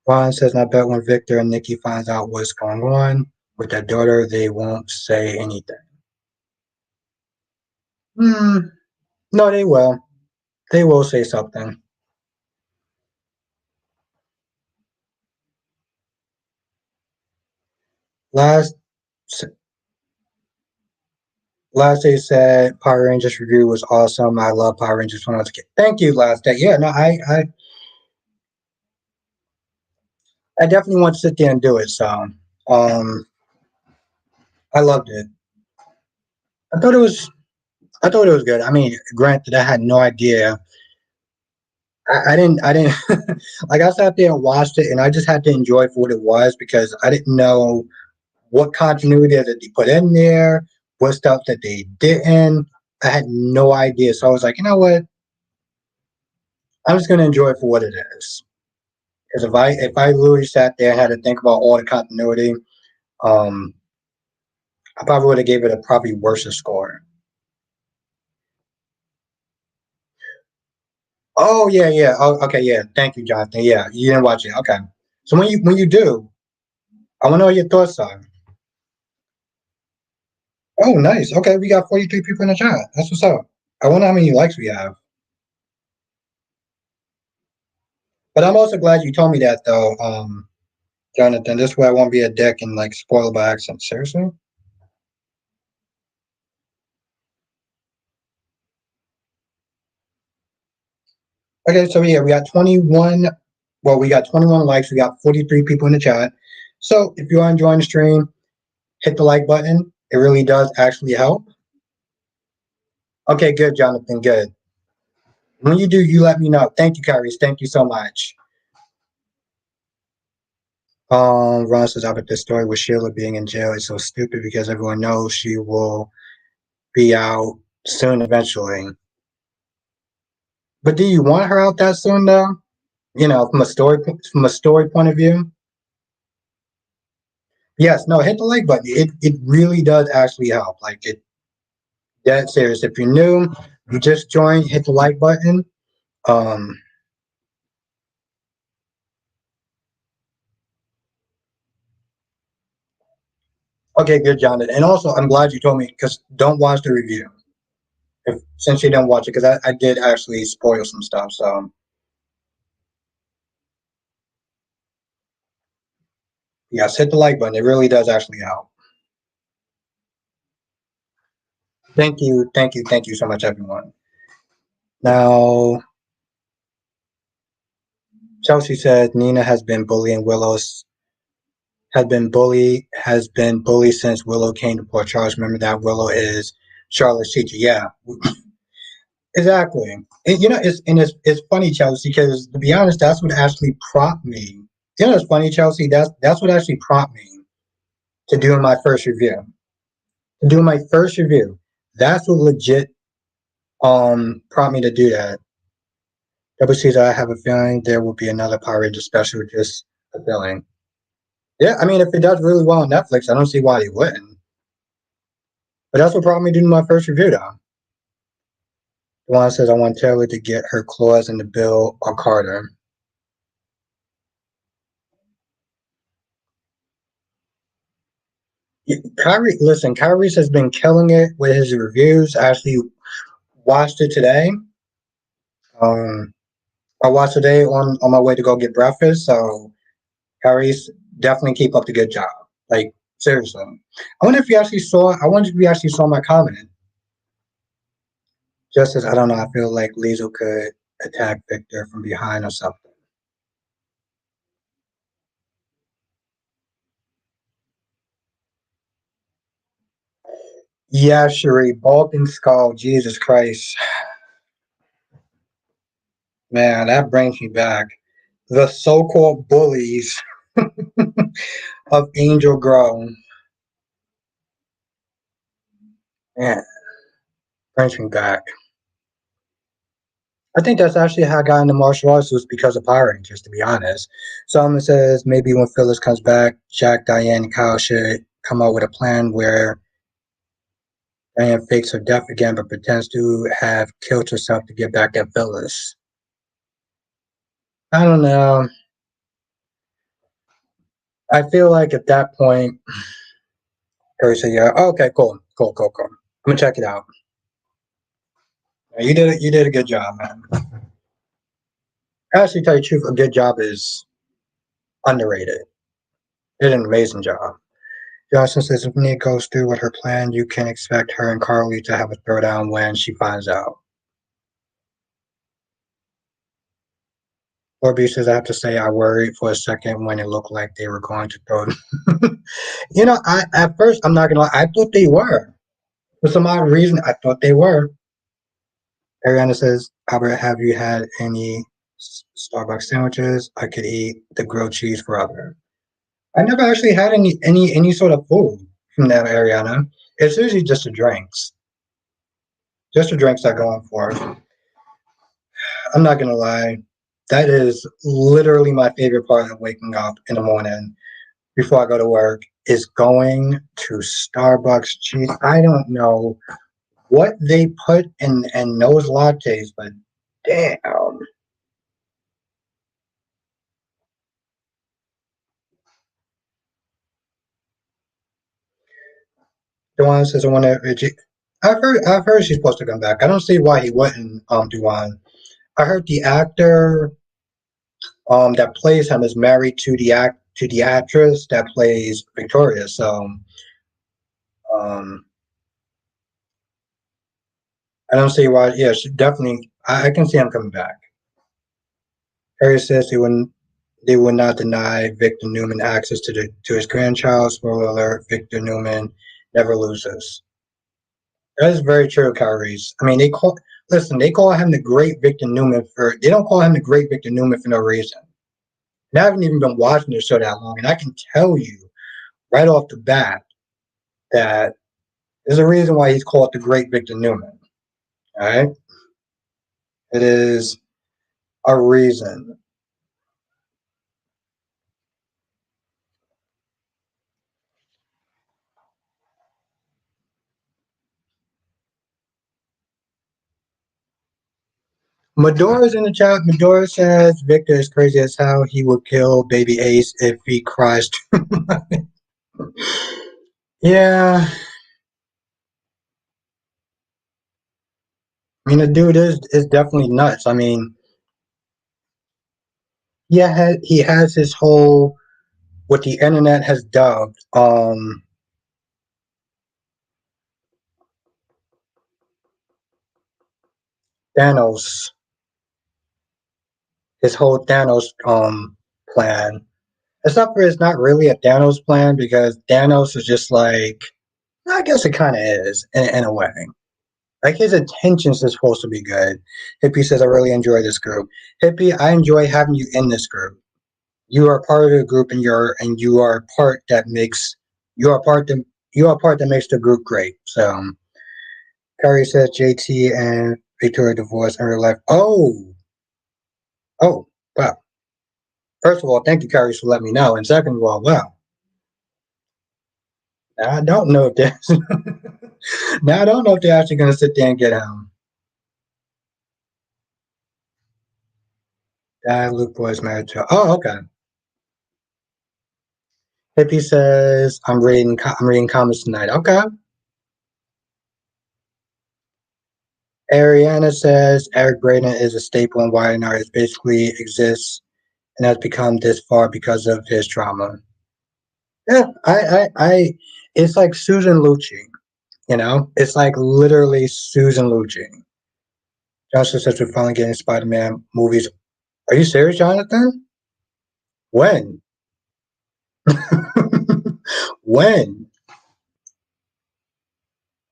Ron says, I bet when Victor and Nikki finds out what's going on with their daughter, they won't say anything. No, they will. They will say something. Last last day said Power Rangers review was awesome. I love Power Rangers when I was a kid. Thank you, last day. Yeah, no, I definitely want to sit there and do it. So, um, I loved it. I thought it was I thought it was good. I mean, granted, I had no idea. I didn't like I sat there and watched it, and I just had to enjoy it for what it was because I didn't know what continuity that they put in there, what stuff that they didn't. I had no idea, so I was like, you know what? I'm just gonna enjoy it for what it is. Because if I literally sat there and had to think about all the continuity, um, I probably would have gave it a probably worse score. Oh yeah, yeah. Oh, okay, yeah. Thank you, Jonathan. Yeah, you didn't watch it. Okay. So when you do, I want to know what your thoughts are. Oh, nice. Okay, we got 43 people in the chat. That's what's up. I wonder how many likes we have. But I'm also glad you told me that though, Jonathan. This way I won't be a dick and like spoil by accident. Seriously? Okay, so yeah, we got 21. Well, we got 21 likes. We got 43 people in the chat. So if you are enjoying the stream, hit the like button. It really does actually help. Okay, good, Jonathan. Good. When you do, you let me know. Thank you, Kyrie's. Thank you so much. Ron says, I bet this story with Sheila being in jail is so stupid because everyone knows she will be out soon eventually. But do you want her out that soon though? You know, from a story point of view. Yes, no, hit the like button. It really does actually help. Like it Dead serious. If you're new, you just joined, hit the like button. Um okay, good, Jonathan. And also I'm glad you told me because don't watch the review. If since you didn't watch it, because I did actually spoil some stuff. So yes, hit the like button. It really does actually help. Thank you so much, everyone. Now, Chelsea said Nina has been bullied since Willow came to Port Charles. Remember that Willow is Charlotte's teacher. Yeah, exactly. It's funny, Chelsea, because to be honest, that's what actually prompted me. It's funny, Chelsea. That's what actually prompted me to do my first review. To do my first review. That's what legit prompted me to do that. Double C's, I have a feeling there will be another Power Ranger special. Just a feeling. Yeah, I mean, if it does really well on Netflix, I don't see why they wouldn't. But that's what brought me to do my first review, though. The one says I want Taylor to get her claws in the bill or Carter. Kyrie has been killing it with his reviews. I actually watched it today. Um, I watched it today on my way to go get breakfast. So Kyrie's definitely keep up the good job. Like seriously, I wonder if you actually saw. I wonder if you actually saw my comment. Just as I don't know, I feel like Liesel could attack Victor from behind or something. Yeah, Cherie, Balkan Skull, Jesus Christ. Man, that brings me back. The so called bullies of Angel Grove. Man, brings me back. I think that's actually how I got into martial arts was because of Power Rangers, to be honest. Someone says maybe when Phyllis comes back, Jack, Diane, and Kyle should come up with a plan where Diane fakes her death again but pretends to have killed herself to get back at Phyllis. I don't know. I feel like at that point, Harry said, "Yeah, oh, okay, cool, cool, cool, cool. I'm gonna check it out. You did it. You did a good job, man. Actually, tell you the truth, a good job is underrated. You did an amazing job. Johnson says if Nia goes through with her plan, you can expect her and Carly to have a throwdown when she finds out. Orby says I have to say I worried for a second when it looked like they were going to throw. I at first I'm not gonna lie, I thought they were. For some odd reason, I thought they were. Ariana says, Albert, have you had any Starbucks sandwiches? I could eat the grilled cheese forever. I never actually had any sort of food from that, Ariana. It's usually just the drinks. Just the drinks I go on for. I'm not gonna lie. That is literally my favorite part of waking up in the morning before I go to work is going to Starbucks. Cheese. I don't know what they put in those lattes, but damn. Duan says I want to. I've heard she's supposed to come back. I don't see why he wouldn't. Duan. I heard the actor that plays him is married to the actress that plays Victoria. So um I don't see why. Yeah, she definitely. I can see him coming back. Harry says they will not deny Victor Newman access to his grandchild. Spoiler alert: Victor Newman never loses. That is very true, Kyrie's. I mean, they call him the great Victor Newman for they don't call him the great Victor Newman for no reason. And I haven't even been watching the show that long, and I can tell you right off the bat that there's a reason why he's called the great Victor Newman. All right, it is a reason. Medora's in the chat. Medora says Victor is crazy as hell. He would kill baby Ace if he cries too much. Yeah, I mean the dude is definitely nuts. I mean, yeah, he has his whole what the internet has dubbed Thanos, his whole Thanos plan. Except for it's not really a Thanos plan because Thanos is just like I guess it kind of is in a way. Like his intentions are supposed to be good. Hippie says, "I really enjoy this group." Hippie, I enjoy having you in this group. You are part of the group, and you are a part that makes you are part that you are part that makes the group great. So, Carrie says, "JT and Victoria divorced in real life." Oh, wow. First of all, thank you, Carrie, for letting me know. And second of all, wow. Now I don't know if that's now I don't know if they're actually going to sit there and get him. That Luke Boy is married to. Oh, okay. Hippie says, I'm reading comments tonight." Okay. Ariana says Eric Braeden is a staple in why an artist basically exists and has become this far because of his trauma. Yeah, it's like Susan Lucci, It's like literally Susan Lucci. Johnson says we're finally getting Spider-Man movies. Are you serious, Jonathan? When? When?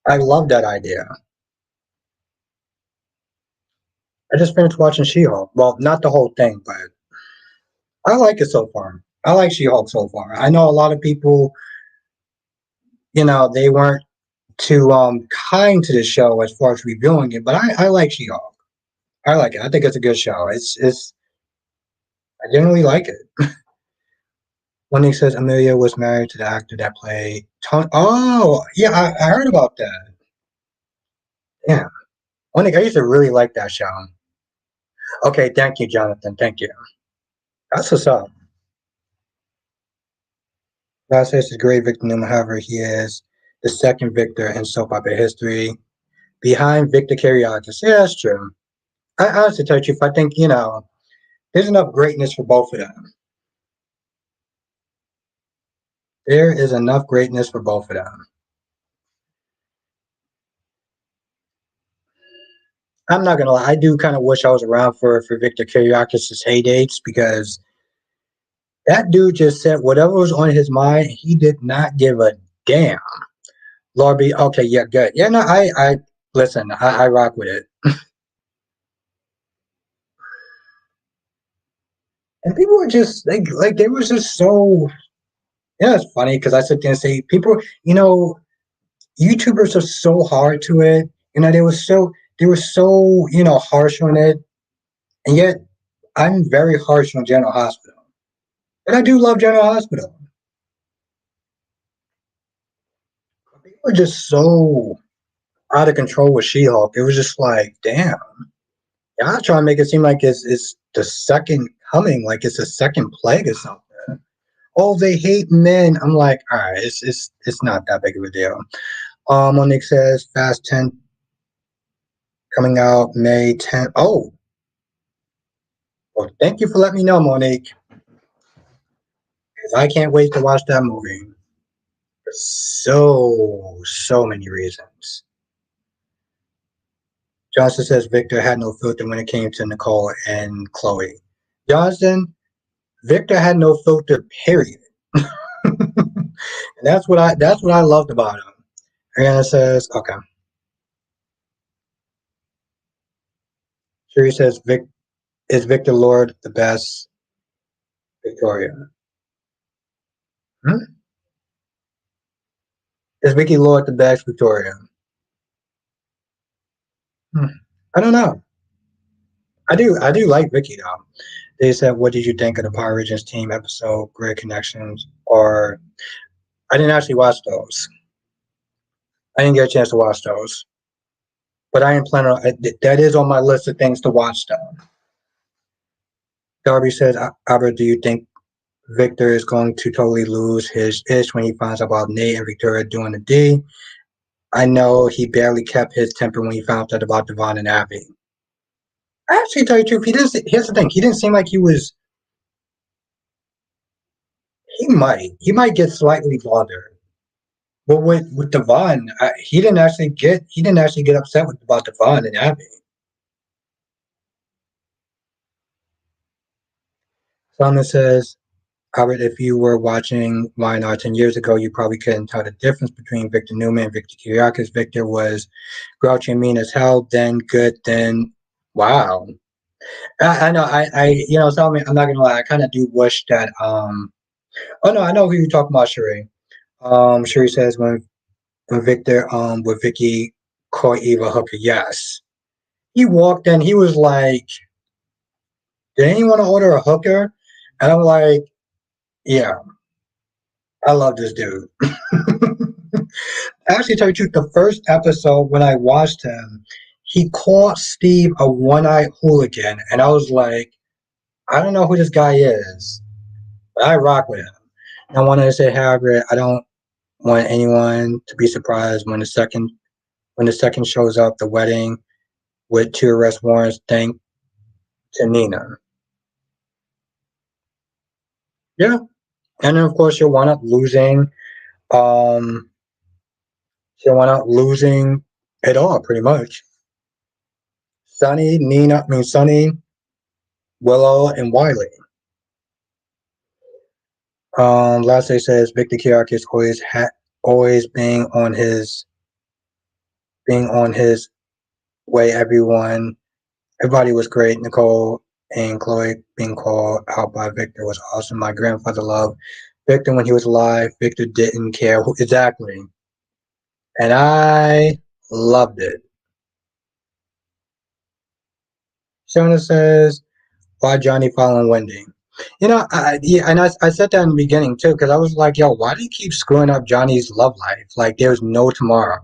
I love that idea. I just finished watching She-Hulk. Well, not the whole thing, but I like it so far. I like She-Hulk so far. I know a lot of people, they weren't too kind to the show as far as reviewing it, but I like She-Hulk. I like it. I think it's a good show. It's I generally like it. When he says Amelia was married to the actor that played Tony. Oh, yeah, I heard about that. Yeah. I used to really like that show. Okay, thank you, Jonathan. Thank you. That's what's up. God says he's a great victim, however, he is the second victor in soap opera history, behind Victor Kiriakis. Yeah, that's true. I honestly tell you, if I think, there's enough greatness for both of them. There is enough greatness for both of them. I'm not gonna lie, I do kind of wish I was around for Victor Kiriakis' heydays because that dude just said whatever was on his mind. He did not give a damn. Lord B, okay, yeah, good. Yeah, no, I listen, I rock with it. And people were just like they were just so. Yeah, it's funny because I sit there and say people, YouTubers are so hard to it. They were so harsh on it, and yet I'm very harsh on General Hospital. But I do love General Hospital. People were just so out of control with She-Hulk. It was just like, damn, y'all trying to make it seem like it's the second coming, like it's a second plague or something. Oh, they hate men. I'm like, all right, it's not that big of a deal. Monique says Fast 10 coming out May 10th. Oh, well, thank you for letting me know, Monique, because I can't wait to watch that movie for so many reasons. Johnson says Victor had no filter when it came to Nicole and Chloe. Johnson, Victor had no filter, period. And that's what I loved about him. Ariana says, okay. Sherry says, is Victor Lord the best Victoria? Hmm? Is Vicky Lord the best Victoria? Hmm. I don't know. I do like Vicky though. They said, "What did you think of the Power Rangers team episode, Great Connections?" Or I didn't actually watch those. I didn't get a chance to watch those, but I am planning on. That is on my list of things to watch. Though. Darby says, "Albert, do you think Victor is going to totally lose his ish when he finds out about Nate and Victoria doing the D? I know he barely kept his temper when he found out about Devon and Abby. Actually, tell you the truth, he didn't. Here's the thing: he didn't seem like he was. He might get slightly bothered. But with Devon, he didn't actually get upset about Devon and Abby. Simon says, Albert, if you were watching Why Not 10 years ago, you probably couldn't tell the difference between Victor Newman and Victor Kiriakis. Victor was grouchy and mean as hell, then good, then wow. I know, so I'm not gonna lie, I kind of do wish that oh no, I know who you're talking about, Sheree. Sheree says when Victor with Vicky caught Eva Hooker, yes. He walked in, he was like, did anyone order a hooker? And I'm like, yeah, I love this dude. Actually, tell you the truth, the first episode when I watched him, he called Steve a one-eyed hooligan, and I was like, I don't know who this guy is, but I rock with him. And I wanted to say, however, I don't want anyone to be surprised when the second shows up, the wedding with two arrest warrants. Thank to Nina. Yeah, and then of course you'll wind up losing. Um, she'll wind up losing it all pretty much. Sunny, Willow, and Wiley. Last day says Victor Kiriakis always being on his way. Everybody was great. Nicole and Chloe being called out by Victor was awesome. My grandfather loved Victor when he was alive. Victor didn't care exactly, and I loved it. Shona says, "Why Johnny following Wendy?" Yeah, and I said that in the beginning too, because I was like, "Yo, why do you keep screwing up Johnny's love life? Like, there's no tomorrow."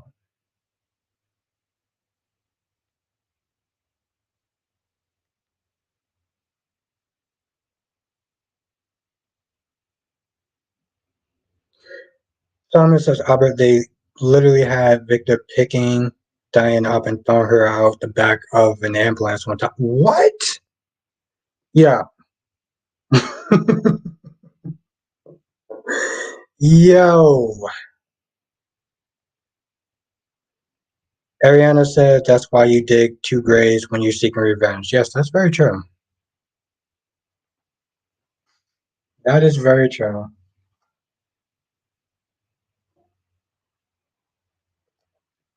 Simon says, Albert, they literally had Victor picking Diane up and throwing her out the back of an ambulance one time. What? Yeah. Yo, Ariana says that's why you dig two grays when you're seeking revenge. Yes, that's very true. That is very true.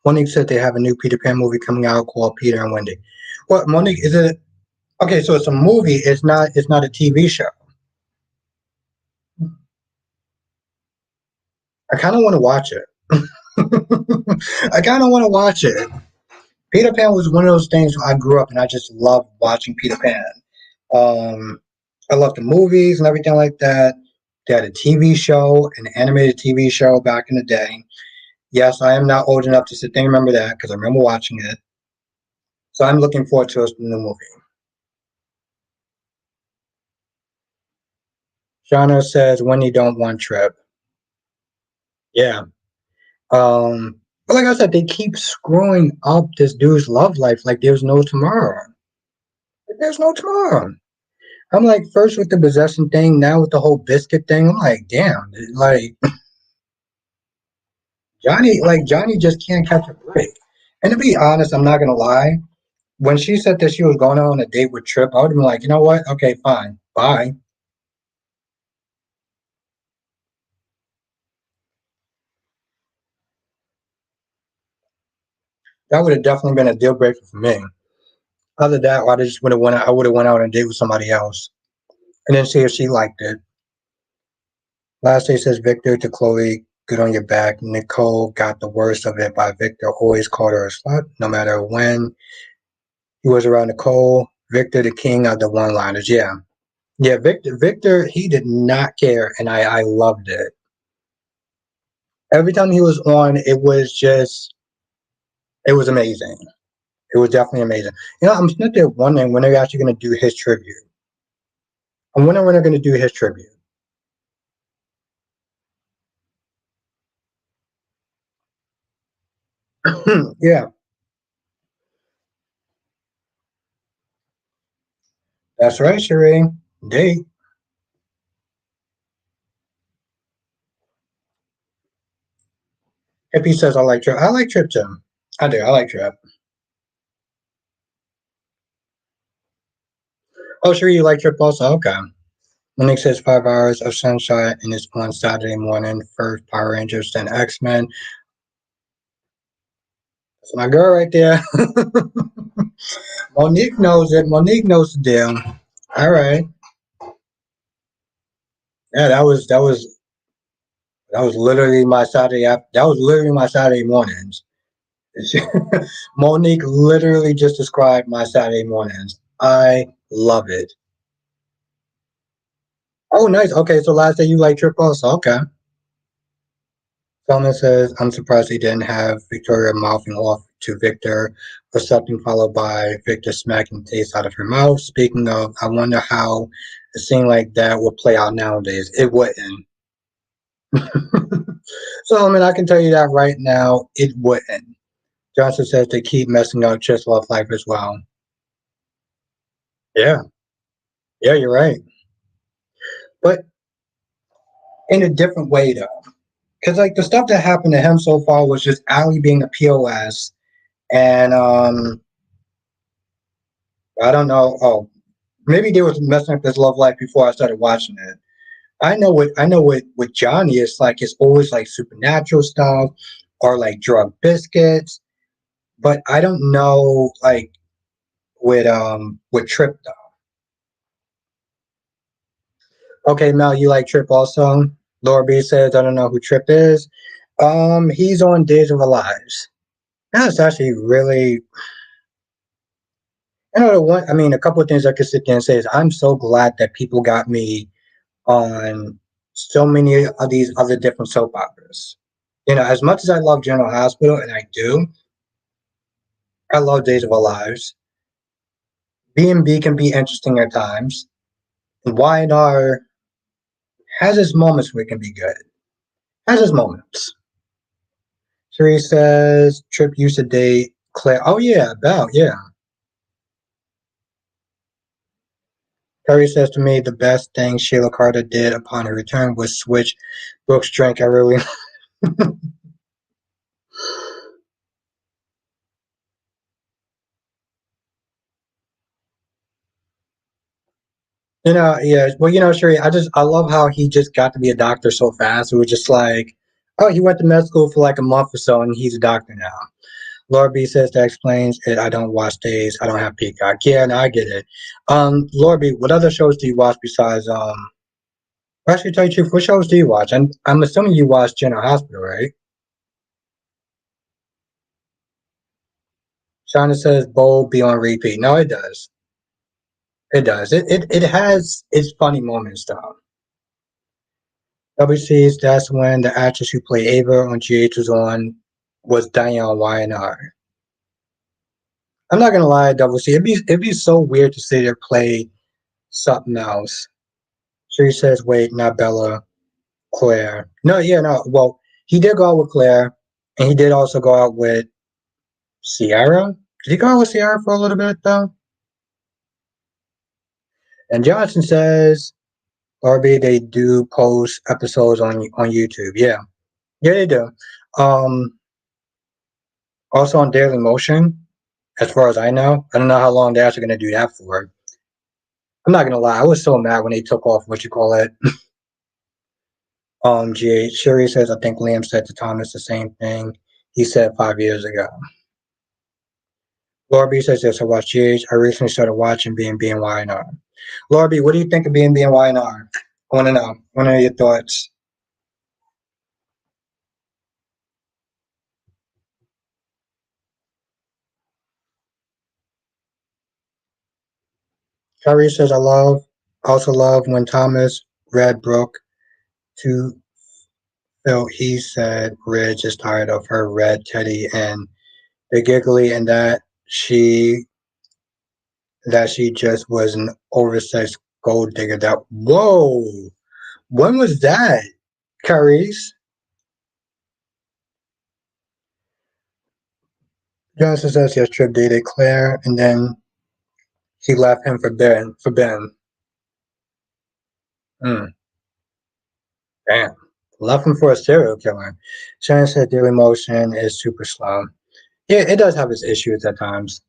Monique said they have a new Peter Pan movie coming out called Peter and Wendy. What, Monique, is it okay, so it's a movie, it's not a TV show. I kinda wanna watch it. I kinda wanna watch it. Peter Pan was one of those things I grew up and I just loved watching Peter Pan. Um, I loved the movies and everything like that. They had a TV show, an animated TV show back in the day. Yes, I am not old enough to sit there and remember that because I remember watching it. So I'm looking forward to the new movie. Shauna says, when you don't want trip. Yeah. But like I said, they keep screwing up this dude's love life like there's no tomorrow. There's no tomorrow. I'm like, first with the possession thing, now with the whole biscuit thing. I'm like, damn, like Johnny just can't catch a break. And to be honest, I'm not gonna lie. When she said that she was going on a date with Trip, I would have been like, you know what? Okay, fine, bye. That would have definitely been a deal breaker for me. Other than that, I just would have went. I would have went out on a date with somebody else, and then see if she liked it. Last day says Victor to Chloe, good on your back. Nicole got the worst of it by Victor. Always called her a slut, no matter when he was around Nicole. Victor, the king of the one-liners. Yeah, yeah. Victor, he did not care, and I loved it. Every time he was on, it was amazing. It was definitely amazing. I'm sitting there wondering when they're actually going to do his tribute. I'm wondering when they're going to do his tribute. Yeah, that's right, Sheree. Date. Hippie says I like Trip. I like Trip too. I do. I like Trip. Oh, Sheree, you like Trip also? Okay. Monique says 5 hours of sunshine and it's on Saturday morning. First Power Rangers, then X Men. That's my girl right there. Monique knows it. Monique knows the deal. All right. Yeah, that was literally my Saturday. That was literally my Saturday mornings. Monique literally just described my Saturday mornings. I love it. Oh, nice. Okay, so last day you like Trip also. Okay. Selma says, I'm surprised he didn't have Victoria mouthing off to Victor or something, followed by Victor smacking the taste out of her mouth. Speaking of, I wonder how a scene like that would play out nowadays. It wouldn't. So, I mean, I can tell you that right now, it wouldn't. Johnson says they keep messing up Just Love Life as well. Yeah, yeah, you're right. But in a different way, though. Because, like, the stuff that happened to him so far was just Ali being a POS. And I don't know. Oh, maybe they was messing up his love life before I started watching it. I know what with Johnny it's like it's always like supernatural stuff or like drug biscuits, but I don't know like with Trip though. Okay, Mel, you like Trip also? Laura B says I don't know who Trip is. He's on Days of Our Lives. That's actually really the one. I mean, a couple of things I could sit there and say is I'm so glad that people got me on so many of these other different soap operas. As much as I love General Hospital, and I do, I love Days of Our Lives. B&B can be interesting at times. And Y&R has its moments where it can be good. Has its moments. Sheree says, Trip used to date Claire. Oh, yeah, Belle, yeah. Perry says to me, the best thing Sheila Carter did upon her return was switch Brooks drink. I really. Yeah. Well, Sheree, I love how he just got to be a doctor so fast. It was just like, oh, he went to med school for like a month or so, and he's a doctor now. Laura B says that explains it. I don't watch days. I don't have Peacock. Yeah, no, I get it. Laura B, what other shows do you watch besides actually tell you the truth, what shows do you watch? I'm assuming you watch General Hospital, right? Shauna says Bold be on repeat. No, it does. It does. It has its funny moments though. WC's that's when the actress who played Ava on GH was Diane YNR. I'm not gonna lie, Double C. It'd be so weird to see her play something else. She says, wait, not Bella, Claire. No, yeah, no. Well, he did go out with Claire, and he did also go out with Sierra. Did he go out with Sierra for a little bit though? And Johnson says, RB, they do post episodes on YouTube. Yeah, yeah, they do. Um, Also on Daily Motion, as far as I know. I don't know how long they're actually going to do that for. I'm not going to lie. I was so mad when they took off what you call it. GH Sherry says, I think Liam said to Thomas the same thing he said 5 years ago. Laura B says, yes, I watched GH. I recently started watching B&B and YNR. Laura B, what do you think of B&B and YNR? I want to know. I want to know your thoughts. Kyrie says, also love when Thomas read Brooke to Phil. He said, Ridge is tired of her red teddy and the giggly and that she just was an oversized gold digger. That whoa, when was that, Carice? Johnson says he has trip dated Claire, and then he left him for Ben. For Ben, damn, left him for a serial killer. Shannon said Daily Motion is super slow. Yeah, it does have its issues at times.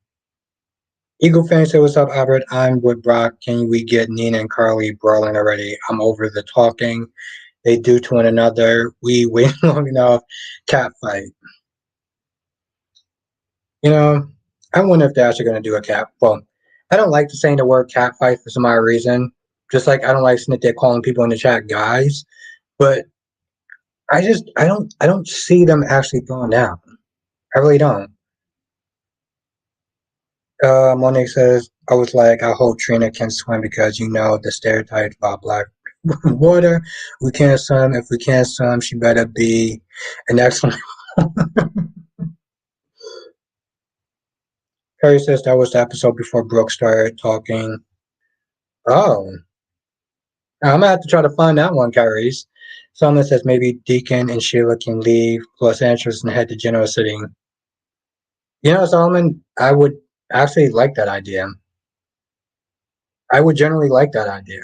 Eagle fan said, "What's up, Albert? I'm with Brock. Can we get Nina and Carly brawling already? I'm over the talking they do to one another. We wait long enough. Cat fight. You know, I wonder if they're actually going to do a cat. Well, I don't like saying the word cat fight for some odd reason. Just like I don't like seeing that they're calling people in the chat guys. But I don't see them actually going down. I really don't. Monique says, I was like, I hope Trina can swim because the stereotypes about black water. We can't swim. If we can't swim, she better be an excellent. Harry says that was the episode before Brooke started talking. Oh, I'm gonna have to try to find that one, Kyrie's. Someone says maybe Deacon and Sheila can leave Los Angeles and head to Genoa City. Solomon, I would actually like that idea. I would generally like that idea.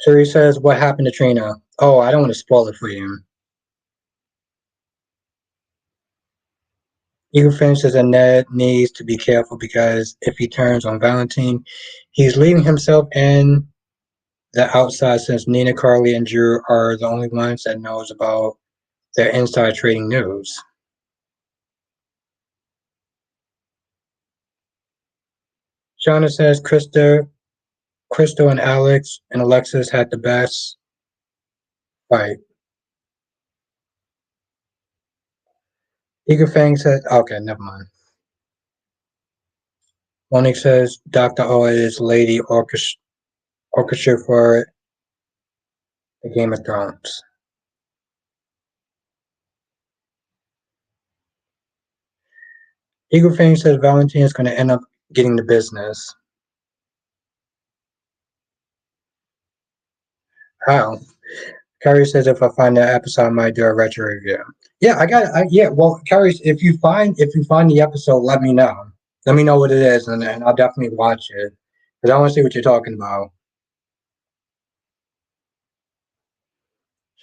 Sherry says, what happened to Trina? Oh, I don't want to spoil it for you. Eagle finishes and Ned needs to be careful because if he turns on Valentine, he's leaving himself in the outside since Nina, Carly, and Drew are the only ones that knows about their inside trading news. Shauna says Crystal and Alex and Alexis had the best fight. Eagle Fang says, okay, never mind. Monique says Dr. O is Lady Orchestra for the Game of Thrones. Eagle Fang says Valentine is going to end up getting the business. How? Carrie says if I find that episode, I might do a retro review. Yeah, yeah, well, Carrie, if you find the episode, let me know. Let me know what it is, and I'll definitely watch it because I want to see what you're talking about.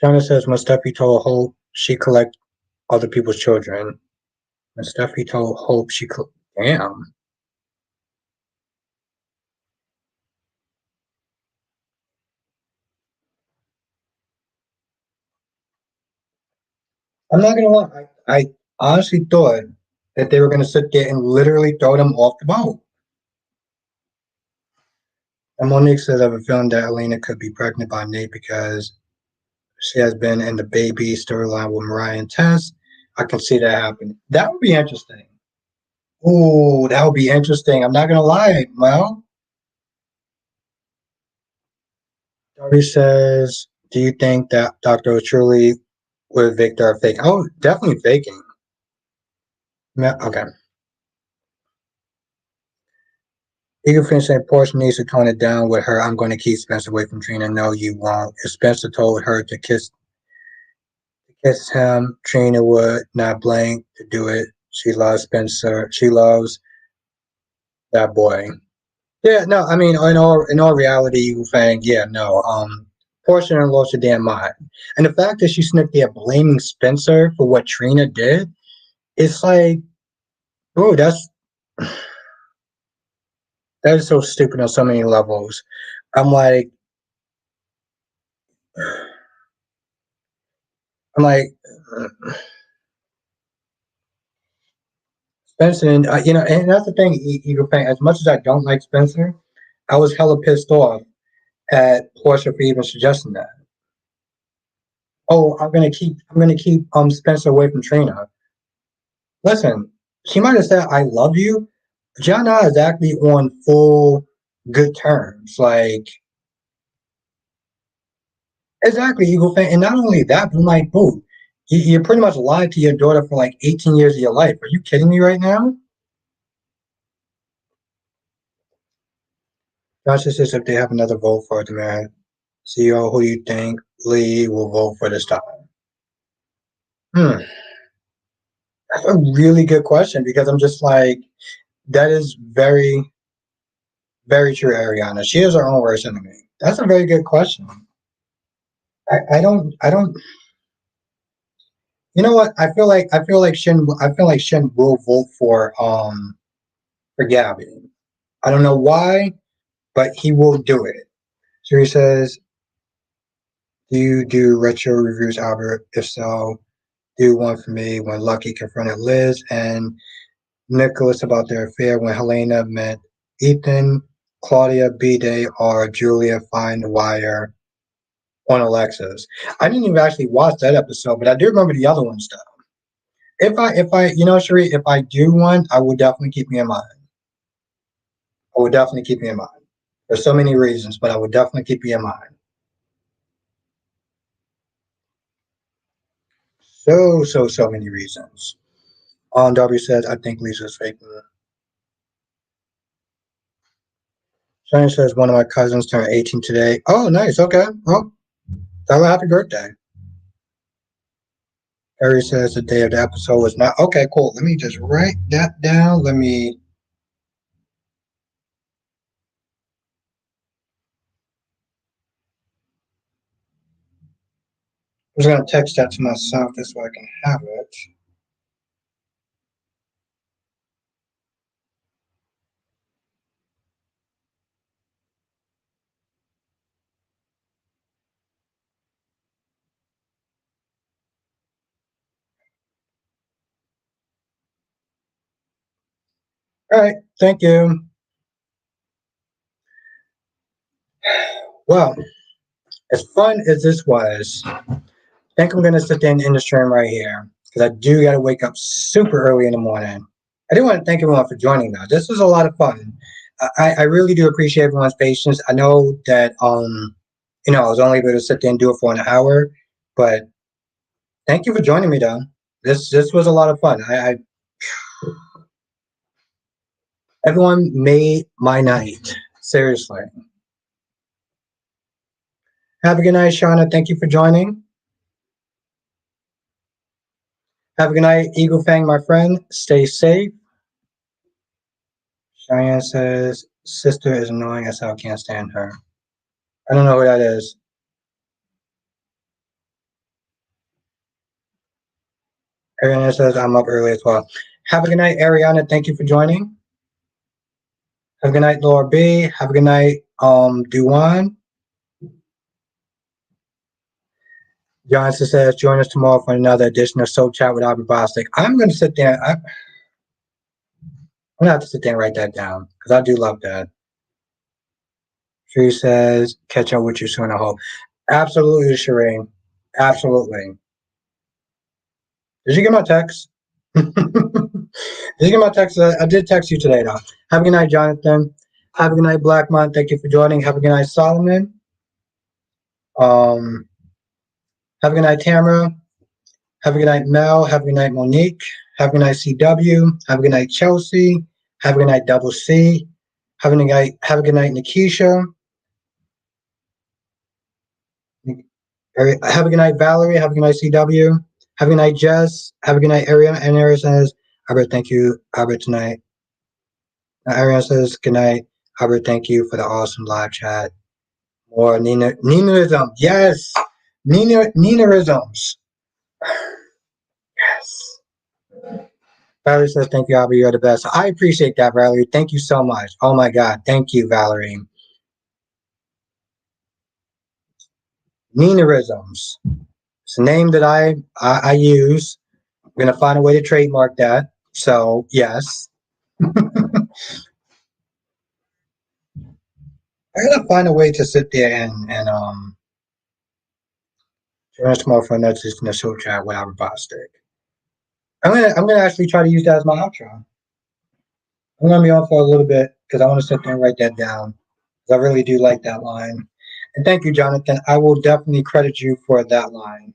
China says when Steffi told Hope she collect other people's children. When Steffi told Hope she damn. I'm not gonna lie. I honestly thought that they were gonna sit there and literally throw them off the boat. And Monique says I have a feeling that Elena could be pregnant by Nate because she has been in the baby storyline with Mariah and Tess. I can see that happening. That would be interesting. Ooh, that would be interesting. I'm not gonna lie, Mel. Darby says, "Do you think that Doctor was truly with Victor fake?" Oh, definitely faking. Okay. Eagle Finn said Portia needs to tone it down with her. I'm going to keep Spencer away from Trina. No, you won't. If Spencer told her to kiss him, Trina would not blink to do it. She loves Spencer. She loves that boy. Yeah, no, I mean, in all reality, you think, yeah, no, Portia and lost her damn mind, and the fact that she sniffed there blaming Spencer for what Trina did, it's like, bro, that is so stupid on so many levels. I'm like, I'm like, Spencer, and and that's the thing, Eagle Fang. As much as I don't like Spencer, I was hella pissed off at Portia for even suggesting that. Oh, I'm gonna keep Spencer away from Trina. Listen, she might have said I love you. Gianna is actually on full good terms. Like exactly, Eagle fan. And not only that, but I'm like, boo, you pretty much lied to your daughter for like 18 years of your life. Are you kidding me right now? Josh says if they have another vote for the man CEO, who do you think Lee will vote for this time? Hmm. That's a really good question because I'm just like, that is very, very true, Ariana. She is her own worst enemy. That's a very good question. I don't. You know what? I feel like Shin will vote for Gabby. I don't know why, but he will do it. So he says, "Do you do retro reviews, Albert? If so, do one for me." When Lucky confronted Liz and Nicholas about their affair, when Helena met Ethan, Claudia, B-Day, or Julia find the wire on Alexis. I didn't even actually watch that episode, but I do remember the other ones though. Sheree, if I do one, I will definitely keep me in mind. I would definitely keep me in mind. There's so many reasons, but I would definitely keep you in mind. So many reasons. On W says, I think Lisa's faking. Shane says, one of my cousins turned 18 today. Oh, nice. Okay. Well, tell her happy birthday. Harry says the day of the episode was not. Okay, cool. Let me just write that down. I'm just going to text that to myself this way I can have it. All right. Thank you. Well, as fun as this was, I think I'm going to sit there and end the stream right here because I do got to wake up super early in the morning. I do want to thank everyone for joining though. This was a lot of fun. I really do appreciate everyone's patience. I know that I was only able to sit there and do it for an hour, but thank you for joining me though. This was a lot of fun. I everyone made my night. Seriously. Have a good night, Shauna. Thank you for joining. Have a good night, Eagle Fang, my friend. Stay safe. Cheyenne says, sister is annoying as hell. Can't stand her. I don't know who that is. Ariana says I'm up early as well. Have a good night, Ariana. Thank you for joining. Have a good night, Laura B. Have a good night, Duan. Johnson says, join us tomorrow for another edition of Soul Chat with Albert Bostic. I'm going to sit there. I'm going to have to sit there and write that down because I do love that. She says, catch up with you soon, I hope. Absolutely, Shireen. Absolutely. Did you get my text? Did you get my text? I did text you today, though. Have a good night, Jonathan. Have a good night, Blackmon. Thank you for joining. Have a good night, Solomon. Have a good night, Tamara. Have a good night, Mel. Have a good night, Monique. Have a good night, CW. Have a good night, Chelsea. Have a good night, Double C. Have a good night, Nikisha. Have a good night, Valerie. Have a good night, CW. Have a good night, Jess. Have a good night, Ariana. And Ariana says, Albert, thank you, Albert, tonight. Ariana says, good night, Albert, thank you for the awesome live chat. More Ninaism. Yes. Ninaisms. Yes. Valerie says, thank you, Albert. You're the best. I appreciate that, Valerie. Thank you so much. Oh, my God. Thank you, Valerie. Ninaisms. It's a name that I use. I'm going to find a way to trademark that. So, yes. I gotta find a way to sit there and join us tomorrow for another edition of Soul Chat with Albert Bostic. I'm gonna actually try to use that as my outro. I'm gonna be on for a little bit because I want to sit there and write that down. I really do like that line. And thank you, Jonathan. I will definitely credit you for that line.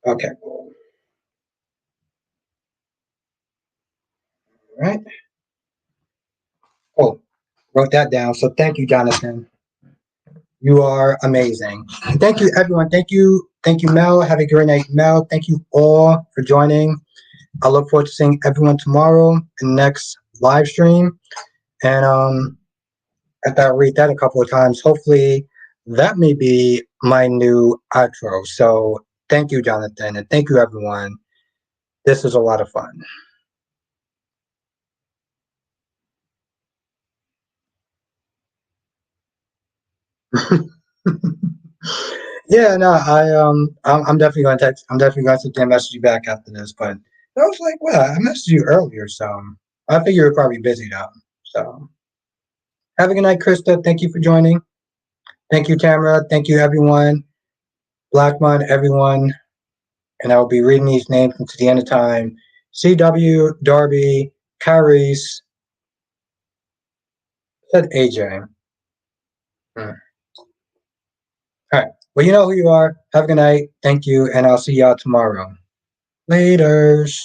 Okay. All right. Cool. Wrote that down. So thank you, Jonathan. You are amazing. And thank you, everyone. Thank you, Mel. Have a great night, Mel. Thank you all for joining. I look forward to seeing everyone tomorrow in the next live stream. And after I read that a couple of times, hopefully that may be my new outro. So thank you, Jonathan, and thank you, everyone. This was a lot of fun. Yeah, no, I'm definitely going to text. I'm definitely going to sit there and message you back after this. But I was like, well, I messaged you earlier, so I figure you're probably busy though. So have a good night, Krista. Thank you for joining. Thank you, Tamara. Thank you, everyone. Blackmon, everyone. And I'll be reading these names until the end of time. CW, Darby, Kyrie's, said AJ. All right. Well, you know who you are. Have a good night. Thank you. And I'll see y'all tomorrow. Laters.